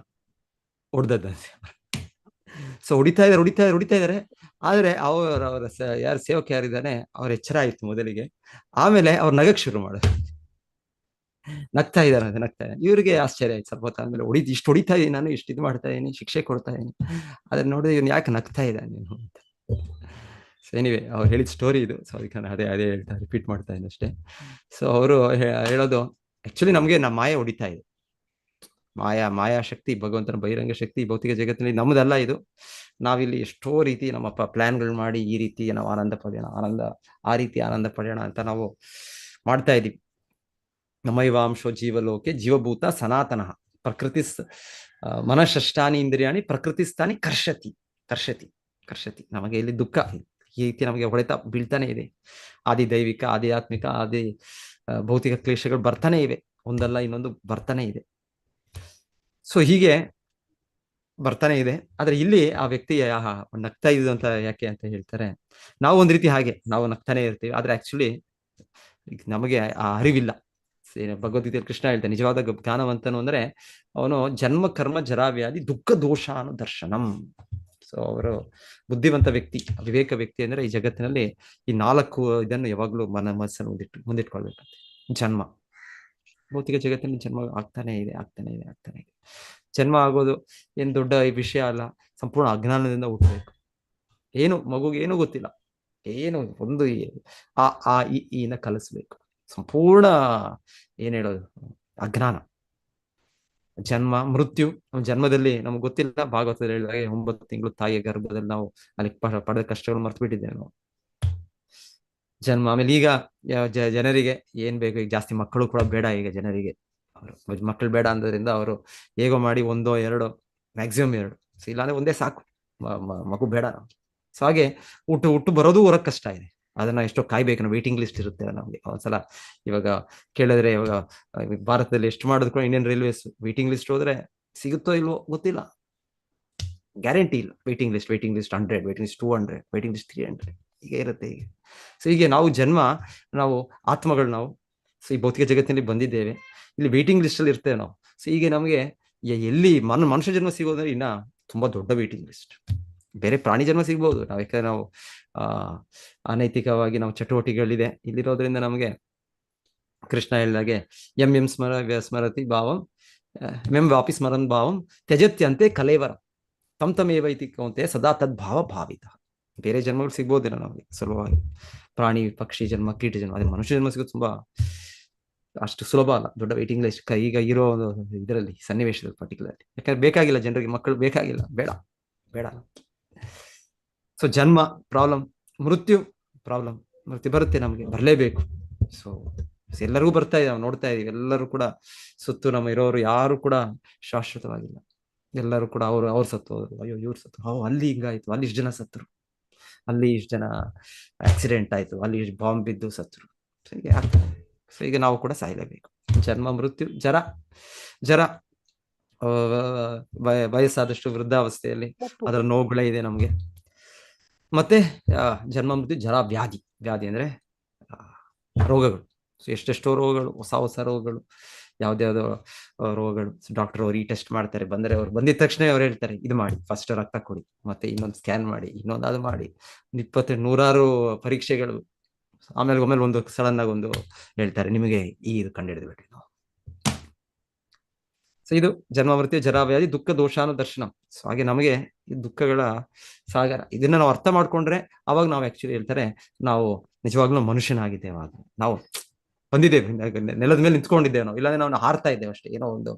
ಹೊಡೆದದ್ದಂತೆ. ಸೊ ಹೊಡಿತಾ ಇದಾರೆ. ಆದ್ರೆ ಅವರ ಯಾರು ಸೇವಕ ಯಾರಿದ್ದಾನೆ ಅವ್ರ ಎಚ್ಚರ ಆಯ್ತು ಮೊದಲಿಗೆ. ಆಮೇಲೆ ಅವ್ರು ನಗಕ್ ಶುರು ಮಾಡಿದ್ರು, ನಗ್ತಾ ಇದ್ದಾರೆ. ಇವ್ರಿಗೆ ಆಶ್ಚರ್ಯ ಆಯ್ತು. ಸ್ವಲ್ಪ ಹೊತ್ತು ಆದ್ಮೇಲೆ ಇಷ್ಟು ಹೊಡಿತಾ ಇದೀನಿ ನಾನು, ಇಷ್ಟು ಇದು ಮಾಡ್ತಾ ಇದೀನಿ, ಶಿಕ್ಷೆ ಕೊಡ್ತಾ ಇದೀನಿ, ಅದನ್ನ ನೋಡಿದ್ರೆ ಇವ್ನು ಯಾಕೆ ನಗ್ತಾ ಇದ್ದಾನೆ ನೀನು ಅಂತ. ಸೊ ಎನಿವೆ ಅವ್ರು ಹೇಳಿದ ಸ್ಟೋರಿ ಇದು. ಸೊ ಅದಕ್ಕೆ ಅದೇ ಹೇಳ್ತಾ ರಿಪೀಟ್ ಮಾಡ್ತಾ ಇದ್ದೀನಿ ಅಷ್ಟೇ. ಸೊ ಅವರು ಹೇಳೋದು ಆಕ್ಚುಲಿ ನಮ್ಗೆ ನಮ್ಮ ಮಾಯೆ ಹೊಡಿತಾ ಇದೆ. ಮಾಯಾ ಶಕ್ತಿ, ಭಗವಂತನ ಬಹಿರಂಗ ಶಕ್ತಿ ಭೌತಿಕ ಜಗತ್ತಿನಲ್ಲಿ ನಮ್ಮದಲ್ಲ ಇದು. ನಾವಿಲ್ಲಿ ಎಷ್ಟೋ ರೀತಿ ನಮ್ಮ ಪ್ಲಾನ್ಗಳು ಮಾಡಿ ಈ ರೀತಿ ನಾವು ಆನಂದ ಪಡೆಯೋಣ ಅಂತ ನಾವು ಮಾಡ್ತಾ ಇದೀವಿ. ನಮೈವಾಂಶೋ ಜೀವಲೋಕೆ ಜೀವಭೂತ ಸನಾತನ ಪ್ರಕೃತಿ ಮನಃಷ್ಟಾನಿ ಇಂದ್ರಿಯಾಣಿ ಪ್ರಕೃತಿಸ್ಥಾನಿ ಕರ್ಷತಿ. ನಮಗೆ ಇಲ್ಲಿ ದುಃಖ ಈ ರೀತಿ ನಮಗೆ ಹೊಡೆತ ಬೀಳ್ತಾನೆ ಇದೆ. ಆದಿ ದೈವಿಕ, ಆಧ್ಯಾತ್ಮಿಕ, ಆದಿ ಭೌತಿಕ ಕ್ಲೇಶಗಳು ಬರ್ತಾನೆ ಇವೆ, ಒಂದಲ್ಲ ಇನ್ನೊಂದು ಬರ್ತಾನೆ ಇದೆ. ಸೊ ಹೀಗೆ ಬರ್ತಾನೆ ಇದೆ. ಆದ್ರೆ ಇಲ್ಲಿ ಆ ವ್ಯಕ್ತಿ ನಗ್ತಾ ಇದ್ದು ಅಂತ ಯಾಕೆ ಅಂತ ಹೇಳ್ತಾರೆ, ನಾವು ಒಂದ್ ರೀತಿ ಹಾಗೆ ನಾವು ನಗ್ತಾನೆ ಇರ್ತೀವಿ, ಆದ್ರೆ ಆಕ್ಚುಲಿ ನಮಗೆ ಆ ಅರಿವಿಲ್ಲ. ಭಗವದ್ಗೀತೆಯಲ್ಲಿ ಕೃಷ್ಣ ಹೇಳ್ತಾನೆ, ನಿಜವಾದ ಜ್ಞಾನವಂತನು ಅಂದ್ರೆ ಅವನು ಜನ್ಮ ಕರ್ಮ ಜರಾವ್ಯಾಧಿ ದುಃಖ ದೋಷ ಅನ್ನೋ ದರ್ಶನಂ. ಸೊ ಅವರು ಬುದ್ಧಿವಂತ ವ್ಯಕ್ತಿ, ವಿವೇಕ ವ್ಯಕ್ತಿ ಅಂದ್ರೆ ಈ ಜಗತ್ತಿನಲ್ಲಿ ಈ 4 ಇದನ್ನು ಯಾವಾಗ್ಲೂ ಮನಸ್ಸನ್ನು ಮುಂದಿಟ್ಕೊಳ್ಬೇಕಂತೆ. ಜನ್ಮ, ಭೌತಿಕ ಜಗತ್ತಿನಲ್ಲಿ ಜನ್ಮ ಆಗ್ತಾನೆ ಇದೆ. ಜನ್ಮ ಆಗೋದು ಏನ್ ದೊಡ್ಡ ವಿಷಯ ಅಲ್ಲ, ಸಂಪೂರ್ಣ ಅಜ್ಞಾನದಿಂದ ಹುಟ್ಟಬೇಕು. ಮಗುಗೆ ಏನು ಗೊತ್ತಿಲ್ಲ, ಒಂದು ಈನ ಕಲಿಸ್ಬೇಕು. ಸಂಪೂರ್ಣ ಏನ್ ಹೇಳೋದು, ಅಜ್ಞಾನ. ಜನ್ಮ ಮೃತ್ಯು, ಜನ್ಮದಲ್ಲಿ ನಮ್ಗೆ ಗೊತ್ತಿಲ್ಲ. ಭಾಗವತದಲ್ಲಿ ಹೇಳಿದಾಗೆ 9 ತಿಂಗಳು ತಾಯಿಯ ಗರ್ಭದಲ್ಲಿ ನಾವು ಅಲ್ಲಿ ಪಡೆದ ಕಷ್ಟಗಳು ಮರ್ತು ಬಿಟ್ಟಿದ್ದೇವೆ ನಾವು. ಜನ್ಮ, ಆಮೇಲೆ ಈಗ ಜನರಿಗೆ ಏನ್ ಬೇಕು, ಈಗ ಜಾಸ್ತಿ ಮಕ್ಕಳು ಕೂಡ ಬೇಡ ಈಗ ಜನರಿಗೆ. ಮಕ್ಕಳು ಬೇಡ ಅಂದ್ರಿಂದ ಅವರು ಹೇಗೋ ಮಾಡಿ 1 2 ಮ್ಯಾಕ್ಸಿಮಮ್ 2, ಇಲ್ಲಾಂದ್ರೆ ಒಂದೇ ಸಾಕು, ಮಗು ಬೇಡ. ಸೊ ಹಾಗೆ ಹುಟ್ಟು ಬರೋದು ಹೊರಗೆ ಕಷ್ಟ ಇದೆ. ಅದನ್ನ ಎಷ್ಟೋ ಕಾಯ್ಬೇಕು, ನಾವು ವೇಟಿಂಗ್ ಲಿಸ್ಟ್ ಇರುತ್ತೆ ನಮ್ಗೆ. ಒಂದ್ಸಲ ಇವಾಗ ಕೇಳಿದ್ರೆ, ಇವಾಗ ಭಾರತದಲ್ಲಿ ಎಷ್ಟು ಮಾಡೋದು ಕೂಡ ಇಂಡಿಯನ್ ರೈಲ್ವೇಸ್ ವೇಟಿಂಗ್ ಲಿಸ್ಟ್ ಹೋದ್ರೆ ಸಿಗುತ್ತೋ ಇಲ್ವೋ ಗೊತ್ತಿಲ್ಲ, ಗ್ಯಾರಂಟಿ ಇಲ್ಲ. Waiting list 100, waiting list 200, waiting list 300 ಹೀಗೆ ಇರುತ್ತೆ ಈಗ. ಸೊ ಹೀಗೆ ನಾವು ಆತ್ಮಗಳು ನಾವು ಸೊ ಈ ಭೌತಿಕ ಜಗತ್ತಿನಲ್ಲಿ ಬಂದಿದ್ದೇವೆ, ಇಲ್ಲಿ ವೇಟಿಂಗ್ ಲಿಸ್ಟ್ ಅಲ್ಲಿ ಇರ್ತೇವೆ ನಾವು. ಸೊ ಹೀಗೆ ನಮಗೆ ಎಲ್ಲಿ ಮನುಷ್ಯ ಜನ್ಮ ಸಿಗೋದ್ರೆ ಇನ್ನ ತುಂಬಾ ದೊಡ್ಡ ವೇಟಿಂಗ್ ಲಿಸ್ಟ್. ಬೇರೆ ಪ್ರಾಣಿ ಜನ್ಮ ಸಿಗ್ಬಹುದು ನಾವು, ಯಾಕಂದ್ರೆ ನಾವು ಅನೈತಿಕವಾಗಿ ನಾವು ಚಟುವಟಿಕೆಗಳಿದೆ ಇಲ್ಲಿರೋದ್ರಿಂದ ನಮಗೆ ಕೃಷ್ಣ ಹೇಳಿದಾಗೆ ಎಂ ಸ್ಮರತಿ ಭಾವಂ ವಾಪಿ ಸ್ಮರನ್ ಭಾವಂ ತ್ಯಜತ್ಯಂತೆ ಕಲೇವರ ತಮೇವ ಇತಿ ಕೌಂತೆ ಸದಾ ತದ್ಭಾವ ಭಾವಿತ. ಬೇರೆ ಜನ್ಮಗಳು ಸಿಗ್ಬೋದಿಲ್ಲ ನಮಗೆ ಸುಲಭವಾಗಿ, ಪ್ರಾಣಿ ಪಕ್ಷಿ ಜನ್ಮ, ಕೀಟ ಜನ್ಮ. ಅದೇ ಮನುಷ್ಯ ಜನ್ಮ ಸಿಗೋದು ತುಂಬಾ ಅಷ್ಟು ಸುಲಭ ಅಲ್ಲ. ದೊಡ್ಡ ವೇಟಿಂಗ್ ಲಿಸ್ಟ್ ಈಗ ಇರೋ ಇದರಲ್ಲಿ ಸನ್ನಿವೇಶದಲ್ಲಿ ಪರ್ಟಿಕ್ಯುಲರ್ಲಿ, ಯಾಕಂದ್ರೆ ಬೇಕಾಗಿಲ್ಲ ಜನರಿಗೆ, ಮಕ್ಕಳು ಬೇಕಾಗಿಲ್ಲ, ಬೇಡ. ಸೊ ಜನ್ಮ ಪ್ರಾಬ್ಲಮ್, ಮೃತ್ಯು ಪ್ರಾಬ್ಲಮ್. ಮೃತ್ಯು ಬರುತ್ತೆ, ನಮಗೆ ಬರಲೇಬೇಕು. ಸೊ ಎಲ್ಲರಿಗೂ ಬರ್ತಾ ಇದೆ, ನಾವು ನೋಡ್ತಾ ಇದೀವಿ. ಎಲ್ಲರೂ ಕೂಡ ಸುತ್ತು ನಮ್ಮ ಇರೋರು ಯಾರು ಕೂಡ ಶಾಶ್ವತವಾಗಿಲ್ಲ. ಎಲ್ಲರೂ ಕೂಡ ಅವ್ರು ಸತ್ತು ಹೋದ್ರು, ಅಯ್ಯೋ ಇವ್ರು ಸತ್ತು, ಅಲ್ಲಿ ಹಿಂಗಾಯ್ತು, ಅಲ್ಲಿ ಇಷ್ಟು ಜನ ಸತ್ರು, ಅಲ್ಲಿ ಇಷ್ಟು ಜನ ಆಕ್ಸಿಡೆಂಟ್ ಆಯ್ತು, ಅಲ್ಲಿ ಇಷ್ಟು ಬಾಂಬ್ ಬಿದ್ದು ಸತ್ರು. ಸೊ ಹೀಗೆ ಆಗ್ತದೆ. ಸೊ ಈಗ ನಾವು ಕೂಡ ಸಾಯಲೇಬೇಕು. ಜನ್ಮ ಮೃತ್ಯು ಜರ ವಯಸ್ಸಾದಷ್ಟು ವೃದ್ಧಾವಸ್ಥೆಯಲ್ಲಿ ಅದರ ನೋವುಗಳೇ ಇದೆ ನಮ್ಗೆ. ಮತ್ತೆ ಜನ್ಮ ಮೃತ್ಯು ಜರ ವ್ಯಾಧಿ ಅಂದ್ರೆ ರೋಗಗಳು. ಸೊ ಎಷ್ಟೆಷ್ಟೋ ರೋಗಗಳು, ಹೊಸ ರೋಗಗಳು, ಯಾವ್ದ್ಯಾವ್ದೋ ರೋಗಗಳು. ಡಾಕ್ಟರ್ ಅವ್ರು ಈ ಟೆಸ್ಟ್ ಮಾಡ್ತಾರೆ, ಅವ್ರು ಬಂದಿದ ತಕ್ಷಣ ಅವ್ರು ಹೇಳ್ತಾರೆ, ಇದು ಮಾಡಿ, ಫಸ್ಟ್ ರಕ್ತ ಕೊಡಿ, ಮತ್ತೆ ಇನ್ನೊಂದು ಸ್ಕ್ಯಾನ್ ಮಾಡಿ, ಇನ್ನೊಂದು ಅದು ಮಾಡಿ, 100 ಪರೀಕ್ಷೆಗಳು. ಆಮೇಲೆ ಒಂದು ಸಡನ್ ಆಗಿ ಒಂದು ಹೇಳ್ತಾರೆ, ನಿಮಗೆ ಇದು ಕಂಡು ಬಿಟ್ರಿ ನಾವು. ಸೊ ಇದು ಜನ್ಮ ಮೃತ್ಯು ಜರಾವ್ಯಾಧಿ ದುಃಖ ದೋಷಾನು ದರ್ಶನ. ಸೊ ಹಾಗೆ ನಮಗೆ ಈ ದುಃಖಗಳ ಸಾಗರ, ಇದನ್ನ ನಾವು ಅರ್ಥ ಮಾಡ್ಕೊಂಡ್ರೆ ಅವಾಗ ನಾವು ಆಕ್ಚುಲಿ ಹೇಳ್ತಾರೆ ನಾವು ನಿಜವಾಗ್ಲೂ ಮನುಷ್ಯನಾಗಿದ್ದೇವೆ. ಆಗ ನಾವು ಬಂದಿದ್ದೇವೆ, ನೆಲದ ಮೇಲೆ ನಿಂತ್ಕೊಂಡಿದ್ದೇವೆ ನಾವು. ಇಲ್ಲಾಂದ್ರೆ ನಾವು ಹಾರ್ತಾ ಇದ್ದೇವೆ ಅಷ್ಟೇ. ಏನೋ ಒಂದು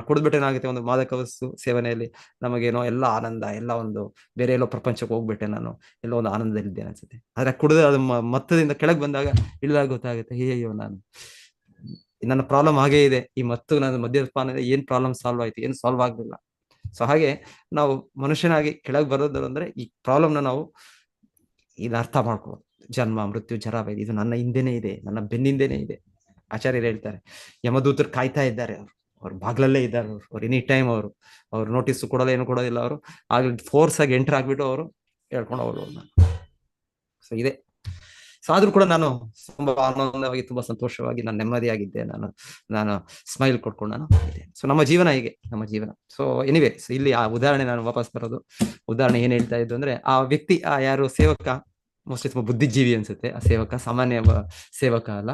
ಕುಡಿದ್ಬಿಟ್ಟು ಏನಾಗುತ್ತೆ, ಒಂದು ಮಾದಕ ವಸ್ತು ಸೇವನೆಯಲ್ಲಿ ನಮಗೇನೋ ಎಲ್ಲ ಆನಂದ, ಎಲ್ಲ ಒಂದು ಬೇರೆ ಎಲ್ಲೋ ಪ್ರಪಂಚಕ್ಕೆ ಹೋಗ್ಬಿಟ್ಟೆ, ನಾನು ಎಲ್ಲೋ ಒಂದು ಆನಂದದಲ್ಲಿದ್ದೇನೆ ಅನ್ಸುತ್ತೆ. ಆದ್ರೆ ಕುಡಿದ ಅದು ಮತ್ತದಿಂದ ಕೆಳಗೆ ಬಂದಾಗ ಇಳಿದಾಗ ಗೊತ್ತಾಗುತ್ತೆ, ಅಯ್ಯೋ ನನ್ನ ಪ್ರಾಬ್ಲಮ್ ಹಾಗೇ ಇದೆ, ಈ ಮತ್ತು ನನ್ನ ಮದ್ಯಪಾನ ಏನ್ ಪ್ರಾಬ್ಲಮ್ ಸಾಲ್ವ್ ಆಯ್ತು, ಏನು ಸಾಲ್ವ್ ಆಗ್ಲಿಲ್ಲ. ಸೊ ಹಾಗೆ ನಾವು ಮನುಷ್ಯನಾಗಿ ಕೆಳಗೆ ಬರೋದು ಅಂದ್ರೆ ಈ ಪ್ರಾಬ್ಲಮ್ನ ನಾವು ಇದು ಅರ್ಥ ಮಾಡ್ಕೊಳ್ಳೋದು. ಜನ್ಮ ಮೃತ್ಯು ಜರಾವ್ಯಾಧಿ ಇದು ನನ್ನ ಹಿಂದೆನೇ ಇದೆ, ನನ್ನ ಬೆನ್ನಿಂದೇನೆ ಇದೆ. ಆಚಾರ್ಯರು ಹೇಳ್ತಾರೆ, ಯಮದೂತರು ಕಾಯ್ತಾ ಇದ್ದಾರೆ, ಅವ್ರು ಬಾಗ್ಲಲ್ಲೇ ಇದ್ದಾರೆ, ಅವ್ರು ಎನಿ ಟೈಮ್ ಅವ್ರು ನೋಟಿಸ್ ಕೊಡೋಲ್ಲ, ಏನು ಕೊಡೋದಿಲ್ಲ, ಅವರು ಆಗ ಫೋರ್ಸ್ ಆಗಿ ಎಂಟರ್ ಆಗ್ಬಿಟ್ಟು ಅವರು ಹೇಳ್ಕೊಂಡು ಹೋಗೋದು. ಸೊ ಇದೆ. ಸೊ ಆದ್ರೂ ಕೂಡ ನಾನು ತುಂಬಾ ಆನಂದವಾಗಿ, ತುಂಬಾ ಸಂತೋಷವಾಗಿ, ನಾನು ನೆಮ್ಮದಿಯಾಗಿದ್ದೆ, ನಾನು ಸ್ಮೈಲ್ ಕೊಟ್ಕೊಂಡು ನಾನು ಇದ್ದೆ. ಸೊ ನಮ್ಮ ಜೀವನ ಹೀಗೆ, ನಮ್ಮ ಜೀವನ. ಸೊ ಎನಿವೇ, ಸೊ ಇಲ್ಲಿ ಆ ಉದಾಹರಣೆ ನಾನು ವಾಪಸ್ ಬರೋದು, ಉದಾಹರಣೆ ಏನ್ ಹೇಳ್ತಾ ಇದ್ದು ಅಂದ್ರೆ, ಆ ವ್ಯಕ್ತಿ, ಆ ಯಾರು ಸೇವಕ, ಮೋಸ್ಟ್ಲಿ ತುಂಬಾ ಬುದ್ಧಿಜೀವಿ ಅನ್ಸುತ್ತೆ ಆ ಸೇವಕ, ಸಾಮಾನ್ಯ ಸೇವಕ ಅಲ್ಲ.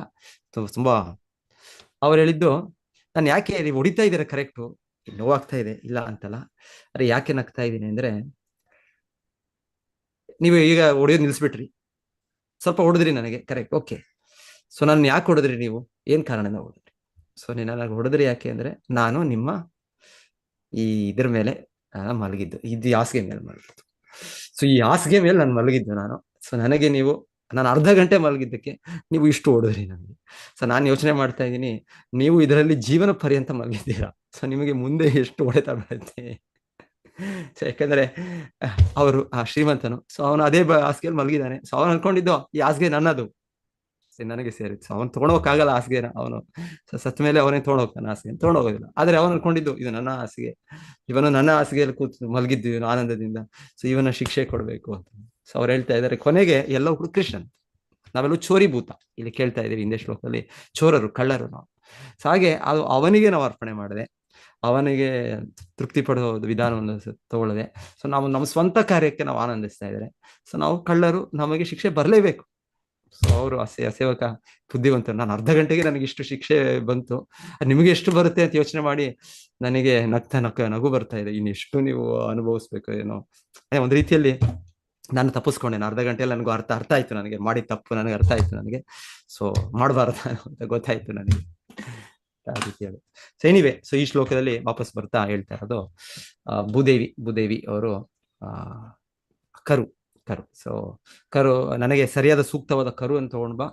ತುಂಬಾ ಅವ್ರು ಹೇಳಿದ್ದು, ನಾನು ಯಾಕೆ ನೀವು ಹೊಡಿತಾ ಇದ್ದೀರಾ, ಕರೆಕ್ಟು, ನೋವಾಗ್ತಾ ಇದೆ, ಇಲ್ಲ ಅಂತಲ್ಲ, ಅರೆ ಯಾಕೆ ನಗ್ತಾ ಇದ್ದೀನಿ ಅಂದ್ರೆ, ನೀವು ಈಗ ಹೊಡೆಯೋದು ನಿಲ್ಸ್ಬಿಟ್ರಿ, ಸ್ವಲ್ಪ ಹೊಡೆದ್ರಿ ನನಗೆ, ಕರೆಕ್ಟ್, ಓಕೆ. ಸೊ ನಾನು ಯಾಕೆ ಹೊಡೆದ್ರಿ, ನೀವು ಏನ್ ಕಾರಣದಿಂದ ಹೊಡೆದ್ರಿ? ಸೊ ನನಗೆ ಹೊಡೆದ್ರಿ ಯಾಕೆ ಅಂದ್ರೆ, ನಾನು ನಿಮ್ಮ ಈ ಇದ್ರ ಮೇಲೆ ಮಲಗಿದ್ದು, ಇದು ಹಾಸಿಗೆ ಮೇಲೆ ಮಲಗಿದ್ದು. ಸೊ ಈ ಹಾಸಿಗೆ ಮೇಲೆ ನಾನು ಮಲಗಿದ್ದು ನಾನು. ಸೊ ನನಗೆ ನೀವು, ನಾನು ಅರ್ಧ ಗಂಟೆ ಮಲಗಿದ್ದಕ್ಕೆ ನೀವು ಇಷ್ಟು ಹೊಡೆದ್ರಿ ನನಗೆ. ಸೊ ನಾನು ಯೋಚನೆ ಮಾಡ್ತಾ ಇದ್ದೀನಿ, ನೀವು ಇದರಲ್ಲಿ ಜೀವನ ಪರ್ಯಂತ ಮಲಗಿದ್ದೀರಾ, ಸೊ ನಿಮಗೆ ಮುಂದೆ ಎಷ್ಟು ಹೊಡೆತ ಬರುತ್ತೆ. ಸೊ ಯಾಕಂದ್ರೆ ಅವರು ಆ ಶ್ರೀಮಂತನು, ಸೊ ಅವನು ಅದೇ ಹಾಸಿಗೆಯಲ್ಲಿ ಮಲಗಿದ್ದಾನೆ. ಸೊ ಅವನು ಅನ್ಕೊಂಡಿದ್ದು ಈ ಹಾಸಿಗೆ ನನ್ನದು, ನನಗೆ ಸೇರಿತ್ತು. ಅವನು ತೊಗೊಂಡೋಗಕ್ಕಾಗಲ್ಲ ಹಾಸಿಗೆನ, ಅವನು ಸತ್ತ ಮೇಲೆ ಅವನೇ ತೊಗೊಂಡೋಗ್ತಾನೆ ಹಾಸಿಗೆ, ತೊಗೊಂಡೋಗೋದಿಲ್ಲ. ಆದ್ರೆ ಅವನು ಅನ್ಕೊಂಡಿದ್ದು ಇದು ನನ್ನ ಹಾಸಿಗೆ, ಇವನು ನನ್ನ ಹಾಸಿಗೆಯಲ್ಲಿ ಕೂತು ಮಲಗಿದ್ದು ಆನಂದದಿಂದ, ಸೊ ಇವನ ಶಿಕ್ಷೆ ಕೊಡ್ಬೇಕು ಅಂತ. ಸೊ ಅವ್ರು ಹೇಳ್ತಾ ಇದ್ದಾರೆ, ಕೊನೆಗೆ ಎಲ್ಲವೂ ಕೃಷ್ಣನ್, ನಾವೆಲ್ಲೂ ಚೋರಿ ಭೂತ ಇಲ್ಲಿ ಕೇಳ್ತಾ ಇದೀವಿ ಹಿಂದೆ ಶ್ಲೋಕದಲ್ಲಿ, ಚೋರರು, ಕಳ್ಳರು ನಾವು. ಸೊ ಹಾಗೆ ಅದು ಅವನಿಗೆ ನಾವು ಅರ್ಪಣೆ ಮಾಡಿದೆ, ಅವನಿಗೆ ತೃಪ್ತಿ ಪಡೋ ವಿಧಾನವನ್ನು ತಗೊಳ್ಳದೆ, ಸೊ ನಾವು ನಮ್ಮ ಸ್ವಂತ ಕಾರ್ಯಕ್ಕೆ ನಾವು ಆನಂದಿಸ್ತಾ ಇದ್ದಾರೆ. ಸೊ ನಾವು ಕಳ್ಳರು, ನಮಗೆ ಶಿಕ್ಷೆ ಬರಲೇಬೇಕು. ಸೊ ಅವರು ಸೇವಕ ಬುದ್ಧಿವಂತರು, ನಾನು ಅರ್ಧ ಗಂಟೆಗೆ ನನಗೆ ಇಷ್ಟು ಶಿಕ್ಷೆ ಬಂತು, ನಿಮಗೆ ಎಷ್ಟು ಬರುತ್ತೆ ಅಂತ ಯೋಚನೆ ಮಾಡಿ ನನಗೆ ನಗು ಬರ್ತಾ ಇದೆ, ಇನ್ನೆಷ್ಟು ನೀವು ಅನುಭವಿಸ್ಬೇಕು ಏನೋ. ಒಂದು ರೀತಿಯಲ್ಲಿ ನಾನು ತಪ್ಪಿಸ್ಕೊಂಡೆ, ಅರ್ಧ ಗಂಟೆಯಲ್ಲಿ ನನಗೂ ಅರ್ಥ ಆಯ್ತು, ನನಗೆ ಮಾಡಿದ ತಪ್ಪು ನನಗೆ ಅರ್ಥ ಆಯ್ತು ನನಗೆ. ಸೊ ಮಾಡಬಾರ್ದು ಅಂತ ಗೊತ್ತಾಯ್ತು ನನಗೆ ಆ ರೀತಿಯಲ್ಲಿ. ಸೊ ಎನಿವೆ, ಸೊ ಈ ಶ್ಲೋಕದಲ್ಲಿ ವಾಪಸ್ ಬರ್ತಾ ಹೇಳ್ತಾ ಇರೋದು, ಭೂದೇವಿ ಅವರು ಕರು. ಸೊ ಕರು, ನನಗೆ ಸರಿಯಾದ ಸೂಕ್ತವಾದ ಕರು ಅಂತ ತಗೊಂಡ್ ಬಾ.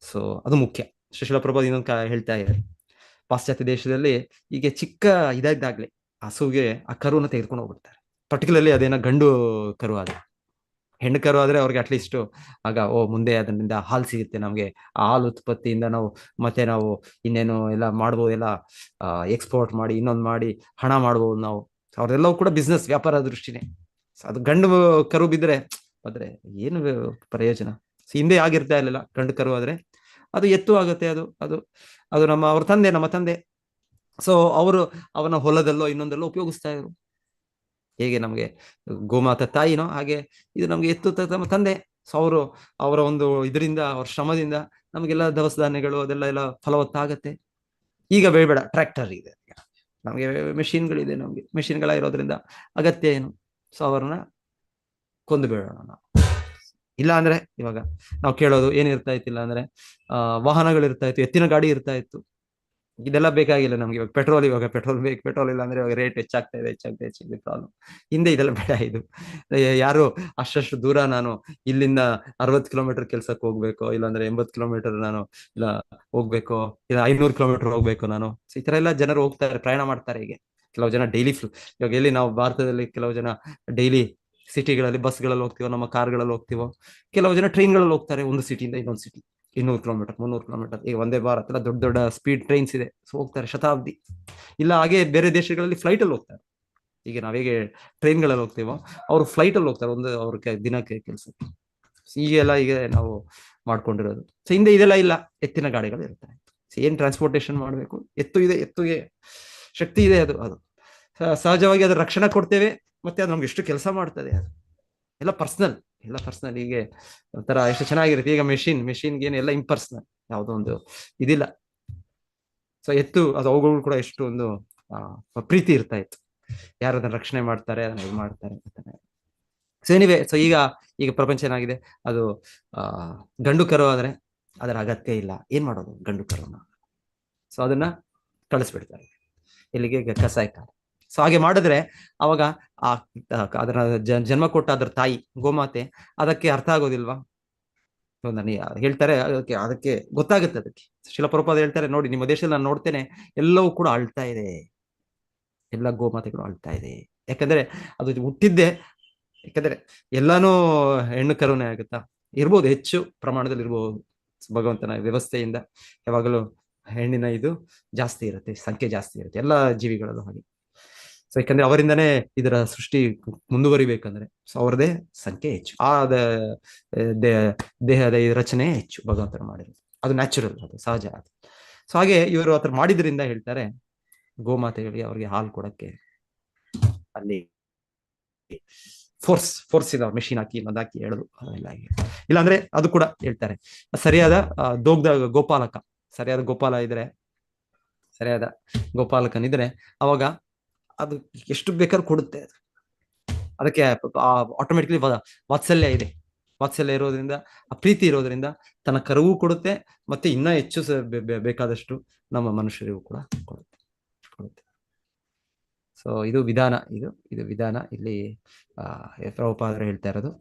ಸೊ ಅದು ಮುಖ್ಯ. ಶ್ರೀಶೈಲ ಪ್ರಭುಪಾದ ಇನ್ನೊಂದು ಹೇಳ್ತಾ ಇದ್ದಾರೆ, ಪಾಶ್ಚಾತ್ಯ ದೇಶದಲ್ಲಿ ಈಗ ಚಿಕ್ಕ ಇದಾಗ್ಲಿ ಹಸುಗೆ ಆ ಕರುವನ್ನು ತೆಗೆದುಕೊಂಡು ಹೋಗ್ಬಿಡ್ತಾರೆ. ಪರ್ಟಿಕ್ಯುಲರ್ಲಿ ಅದೇನೋ ಗಂಡು ಕರು ಆದ್ರೆ, ಹೆಣ್ಣು ಕರು ಆದ್ರೆ ಅವ್ರಿಗೆ ಅಟ್ಲೀಸ್ಟ್ ಆಗ ಮುಂದೆ ಅದರಿಂದ ಹಾಲು ಸಿಗುತ್ತೆ ನಮ್ಗೆ, ಆ ಹಾಲು ಉತ್ಪತ್ತಿಯಿಂದ ನಾವು ಇನ್ನೇನು ಎಲ್ಲ ಮಾಡ್ಬೋದು, ಎಲ್ಲ ಎಕ್ಸ್ಪೋರ್ಟ್ ಮಾಡಿ ಇನ್ನೊಂದು ಮಾಡಿ ಹಣ ಮಾಡ್ಬೋದು ನಾವು. ಅವ್ರೆಲ್ಲವೂ ಕೂಡ ಬಿಸ್ನೆಸ್, ವ್ಯಾಪಾರ ದೃಷ್ಟಿನೇ. ಅದು ಗಂಡು ಕರು ಬಿದ್ರೆ ಆದ್ರೆ ಏನು ಪ್ರಯೋಜನ? ಹಿಂದೆ ಆಗಿರ್ತಾ ಇರ್ಲಿಲ್ಲ, ಗಂಡು ಕರು ಆದ್ರೆ ಅದು ಎತ್ತು ಆಗುತ್ತೆ, ಅದು ಅವ್ರ ತಂದೆ, ನಮ್ಮ ತಂದೆ. ಸೊ ಅವರು ಅವನ ಹೊಲದಲ್ಲೋ ಇನ್ನೊಂದಲ್ಲೋ ಉಪಯೋಗಿಸ್ತಾ ಇದ್ರು. ಹೇಗೆ ನಮ್ಗೆ ಗೋಮಾತ ತಾಯಿನೋ ಹಾಗೆ ಇದು ನಮ್ಗೆ ಎತ್ತು ನಮ್ಮ ತಂದೆ. ಸೊ ಅವರ ಒಂದು ಇದರಿಂದ, ಅವ್ರ ಶ್ರಮದಿಂದ ನಮಗೆಲ್ಲ ದವಸ ಧಾನ್ಯಗಳು ಅದೆಲ್ಲ ಫಲವತ್ತಾಗತ್ತೆ. ಈಗ ಬೇಡ, ಟ್ರ್ಯಾಕ್ಟರ್ ಇದೆ, ನಮ್ಗೆ ಮೆಷಿನ್ಗಳಿದೆ, ನಮ್ಗೆ ಮೆಷಿನ್ಗಳ ಇರೋದ್ರಿಂದ ಅಗತ್ಯ ಏನು? ಸೊ ಅವ್ರನ್ನ ಕೊಂದು ಬೇಡೋಣ ನಾವು. ಇಲ್ಲ ಅಂದ್ರೆ ಇವಾಗ ನಾವು ಕೇಳೋದು ಏನಿರ್ತಾ ಇತ್ತಿಲ್ಲ ಅಂದ್ರೆ, ವಾಹನಗಳಿರ್ತಾ ಇತ್ತು, ಎತ್ತಿನ ಗಾಡಿ ಇರ್ತಾ ಇತ್ತು, ಇದೆಲ್ಲ ಬೇಕಾಗಿಲ್ಲ ನಮ್ಗೆ. ಇವಾಗ ಪೆಟ್ರೋಲ್ ಬೇಕು, ಪೆಟ್ರೋಲ್ ಇಲ್ಲ ಅಂದ್ರೆ ಇವಾಗ ರೇಟ್ ಹೆಚ್ಚಾಗ್ತಾ ಇದೆ ಪ್ರಾಬ್ಲಮ್. ಹಿಂದೆ ಇದೆಲ್ಲ ಬೇಡ. ಇದು ಯಾರು ಅಷ್ಟು ದೂರ ನಾನು ಇಲ್ಲಿಂದ 60 ಕಿಲೋಮೀಟರ್ ಕೆಲ್ಸಕ್ಕೆ ಹೋಗ್ಬೇಕು, ಇಲ್ಲಾಂದ್ರೆ 80 ಕಿಲೋಮೀಟರ್ ನಾನು ಇಲ್ಲ ಹೋಗ್ಬೇಕು, ಇಲ್ಲ 500 ಕಿಲೋಮೀಟರ್ ಹೋಗ್ಬೇಕು ನಾನು. ಈ ತರ ಎಲ್ಲ ಜನರು ಹೋಗ್ತಾರೆ, ಪ್ರಯಾಣ ಮಾಡ್ತಾರೆ. ಹೀಗೆ ಕೆಲವು ಜನ ಡೈಲಿ ಇವಾಗ ಎಲ್ಲಿ ನಾವು ಭಾರತದಲ್ಲಿ ಕೆಲವು ಜನ ಡೈಲಿ ಸಿಟಿಗಳಲ್ಲಿ ಬಸ್ಗಳಲ್ಲಿ ಹೋಗ್ತೀವೋ, ನಮ್ಮ ಕಾರ್ಗಳಲ್ಲಿ ಹೋಗ್ತೀವೋ, ಕೆಲವು ಜನ ಟ್ರೈನ್ಗಳಲ್ಲಿ ಹೋಗ್ತಾರೆ, ಒಂದು ಸಿಟಿಯಿಂದ ಇನ್ನೊಂದು ಸಿಟಿ 200 ಕಿಲೋಮೀಟರ್ 300 ಕಿಲೋಮೀಟರ್. ಈಗ ಒಂದೇ ಭಾರತ್ ಎಲ್ಲ ದೊಡ್ಡ ದೊಡ್ಡ ಸ್ಪೀಡ್ ಟ್ರೈನ್ಸ್ ಇದೆ, ಸೊ ಹೋಗ್ತಾರೆ ಶತಾಬ್ದಿ. ಇಲ್ಲ ಹಾಗೆ ಬೇರೆ ದೇಶಗಳಲ್ಲಿ ಫ್ಲೈಟ್ ಅಲ್ಲಿ ಹೋಗ್ತಾರೆ. ಈಗ ನಾವೇಗೆ ಟ್ರೈನ್ಗಳಲ್ಲಿ ಹೋಗ್ತೀವೋ, ಅವರು ಫ್ಲೈಟ್ ಅಲ್ಲಿ ಹೋಗ್ತಾರೆ, ಅವ್ರ ದಿನಕ್ಕೆ ಕೆಲಸಕ್ಕೆ. ಈಗೆಲ್ಲ ಈಗ ನಾವು ಮಾಡ್ಕೊಂಡಿರೋದು. ಸೊ ಹಿಂದೆ ಇದೆಲ್ಲ ಇಲ್ಲ, ಎತ್ತಿನ ಗಾಡಿಗಳು ಇರ್ತಾರೆ. ಏನ್ ಟ್ರಾನ್ಸ್ಪೋರ್ಟೇಶನ್ ಮಾಡಬೇಕು, ಎತ್ತುಗೆ ಶಕ್ತಿ ಇದೆ. ಅದು ಸಹಜವಾಗಿ ಅದ್ರ ರಕ್ಷಣೆ ಕೊಡ್ತೇವೆ, ಮತ್ತೆ ಅದು ನಮ್ಗೆ ಎಷ್ಟು ಕೆಲಸ ಮಾಡ್ತದೆ, ಅದು ಎಲ್ಲ ಪರ್ಸನಲ್. ಹೀಗೆ ಒಂಥರ ಎಷ್ಟು ಚೆನ್ನಾಗಿರುತ್ತೆ. ಈಗ ಮೆಷಿನ್ಗೆ ಏನು ಎಲ್ಲ ಇಂಪರ್ಸನಲ್, ಯಾವುದೋ ಒಂದು ಇದಿಲ್ಲ. ಸೊ ಎತ್ತು ಅದು ಅವುಗಳು ಕೂಡ ಎಷ್ಟು ಒಂದು ಪ್ರೀತಿ ಇರ್ತಾ ಇತ್ತು, ಯಾರು ಅದನ್ನ ರಕ್ಷಣೆ ಮಾಡ್ತಾರೆ, ಅದನ್ನ ಇದು ಮಾಡ್ತಾರೆ. ಸೊ ಎನಿವೆ, ಸೊ ಈಗ ಪ್ರಪಂಚ ಏನಾಗಿದೆ, ಅದು ಗಂಡು ಕರು ಆದ್ರೆ ಅದರ ಅಗತ್ಯ ಇಲ್ಲ. ಏನ್ ಮಾಡೋದು ಗಂಡು ಕರುನ? ಸೊ ಅದನ್ನ ಕಳಿಸ್ಬಿಡ್ತಾರೆ ಇಲ್ಲಿಗೆ ಕಸಾಯಿಖಾನೆ. ಸೊ ಹಾಗೆ ಮಾಡಿದ್ರೆ ಅವಾಗ ಅದರ ಜನ್ಮ ಕೊಟ್ಟ ಅದ್ರ ತಾಯಿ ಗೋಮಾತೆ, ಅದಕ್ಕೆ ಅರ್ಥ ಆಗೋದಿಲ್ವಾ? ಹೇಳ್ತಾರೆ, ಅದಕ್ಕೆ ಗೊತ್ತಾಗುತ್ತೆ. ಅದಕ್ಕೆ ಶ್ರೀಲ ಪ್ರಭುಪಾದ ಹೇಳ್ತಾರೆ, ನೋಡಿ ನಿಮ್ಮ ದೇಶದಲ್ಲಿ ನಾನು ನೋಡ್ತೇನೆ, ಎಲ್ಲವೂ ಕೂಡ ಅಳ್ತಾ ಇದೆ, ಎಲ್ಲ ಗೋಮಾತೆಗಳು ಅಳ್ತಾ ಇದೆ. ಯಾಕಂದ್ರೆ ಅದು ಹುಟ್ಟಿದ್ದೆ, ಯಾಕಂದ್ರೆ ಎಲ್ಲಾನು ಹೆಣ್ಣು ಕರುನೇ ಆಗುತ್ತಾ, ಇರ್ಬೋದು, ಹೆಚ್ಚು ಪ್ರಮಾಣದಲ್ಲಿ ಇರ್ಬೋದು. ಭಗವಂತನ ವ್ಯವಸ್ಥೆಯಿಂದ ಯಾವಾಗಲೂ ಹೆಣ್ಣಿನ ಇದು ಜಾಸ್ತಿ ಇರುತ್ತೆ, ಸಂಖ್ಯೆ ಜಾಸ್ತಿ ಇರುತ್ತೆ ಎಲ್ಲ ಜೀವಿಗಳಲ್ಲೂ ಹಾಗೆ. ಸೊ ಯಾಕಂದ್ರೆ ಅವರಿಂದನೇ ಇದರ ಸೃಷ್ಟಿ ಮುಂದುವರಿಬೇಕಂದ್ರೆ ಸೊ ಅವ್ರದೇ ಸಂಖ್ಯೆ ಹೆಚ್ಚು, ದೇಹದ ಈ ರಚನೆ ಹೆಚ್ಚು ಭಗವಂತನ ಮಾಡಿರೋದು, ಅದು ನ್ಯಾಚುರಲ್, ಅದು ಸಹಜ ಅದು. ಸೊ ಹಾಗೆ ಇವರು ಆತರ ಮಾಡಿದ್ರಿಂದ ಹೇಳ್ತಾರೆ ಗೋಮಾತೆಗಳಿಗೆ ಅವ್ರಿಗೆ ಹಾಲು ಕೊಡಕ್ಕೆ ಅಲ್ಲಿ ಫೋರ್ಸ್ ಇಲ್ಲ, ಮೆಷಿನ್ ಹಾಕಿ ಹಾಕಿ ಹೇಳುದು ಅದೆಲ್ಲ ಹಾಗೆ. ಇಲ್ಲಾಂದ್ರೆ ಅದು ಕೂಡ ಹೇಳ್ತಾರೆ ಸರಿಯಾದ ಗೋಪಾಲಕ, ಸರಿಯಾದ ಗೋಪಾಲ ಇದ್ರೆ, ಸರಿಯಾದ ಗೋಪಾಲಕನಿದ್ರೆ ಅವಾಗ ಅದು ಎಷ್ಟು ಬೇಕಾದ್ರೂ ಕೊಡುತ್ತೆ. ಅದು ಅದಕ್ಕೆ ಆಟೋಮೆಟಿಕ್ಲಿ ವಾತ್ಸಲ್ಯ ಇದೆ, ವಾತ್ಸಲ್ಯ ಇರೋದ್ರಿಂದ, ಆ ಪ್ರೀತಿ ಇರೋದ್ರಿಂದ ತನ್ನ ಕರುವು ಕೊಡುತ್ತೆ, ಮತ್ತೆ ಇನ್ನ ಹೆಚ್ಚು ಬೇಕಾದಷ್ಟು ನಮ್ಮ ಮನುಷ್ಯರಿಗೂ ಕೂಡ ಕೊಡುತ್ತೆ. ಸೊ ಇದು ವಿಧಾನ, ಇದು ವಿಧಾನ ಇಲ್ಲಿ ಪ್ರಭುಪಾದರು ಹೇಳ್ತಾ ಇರೋದು.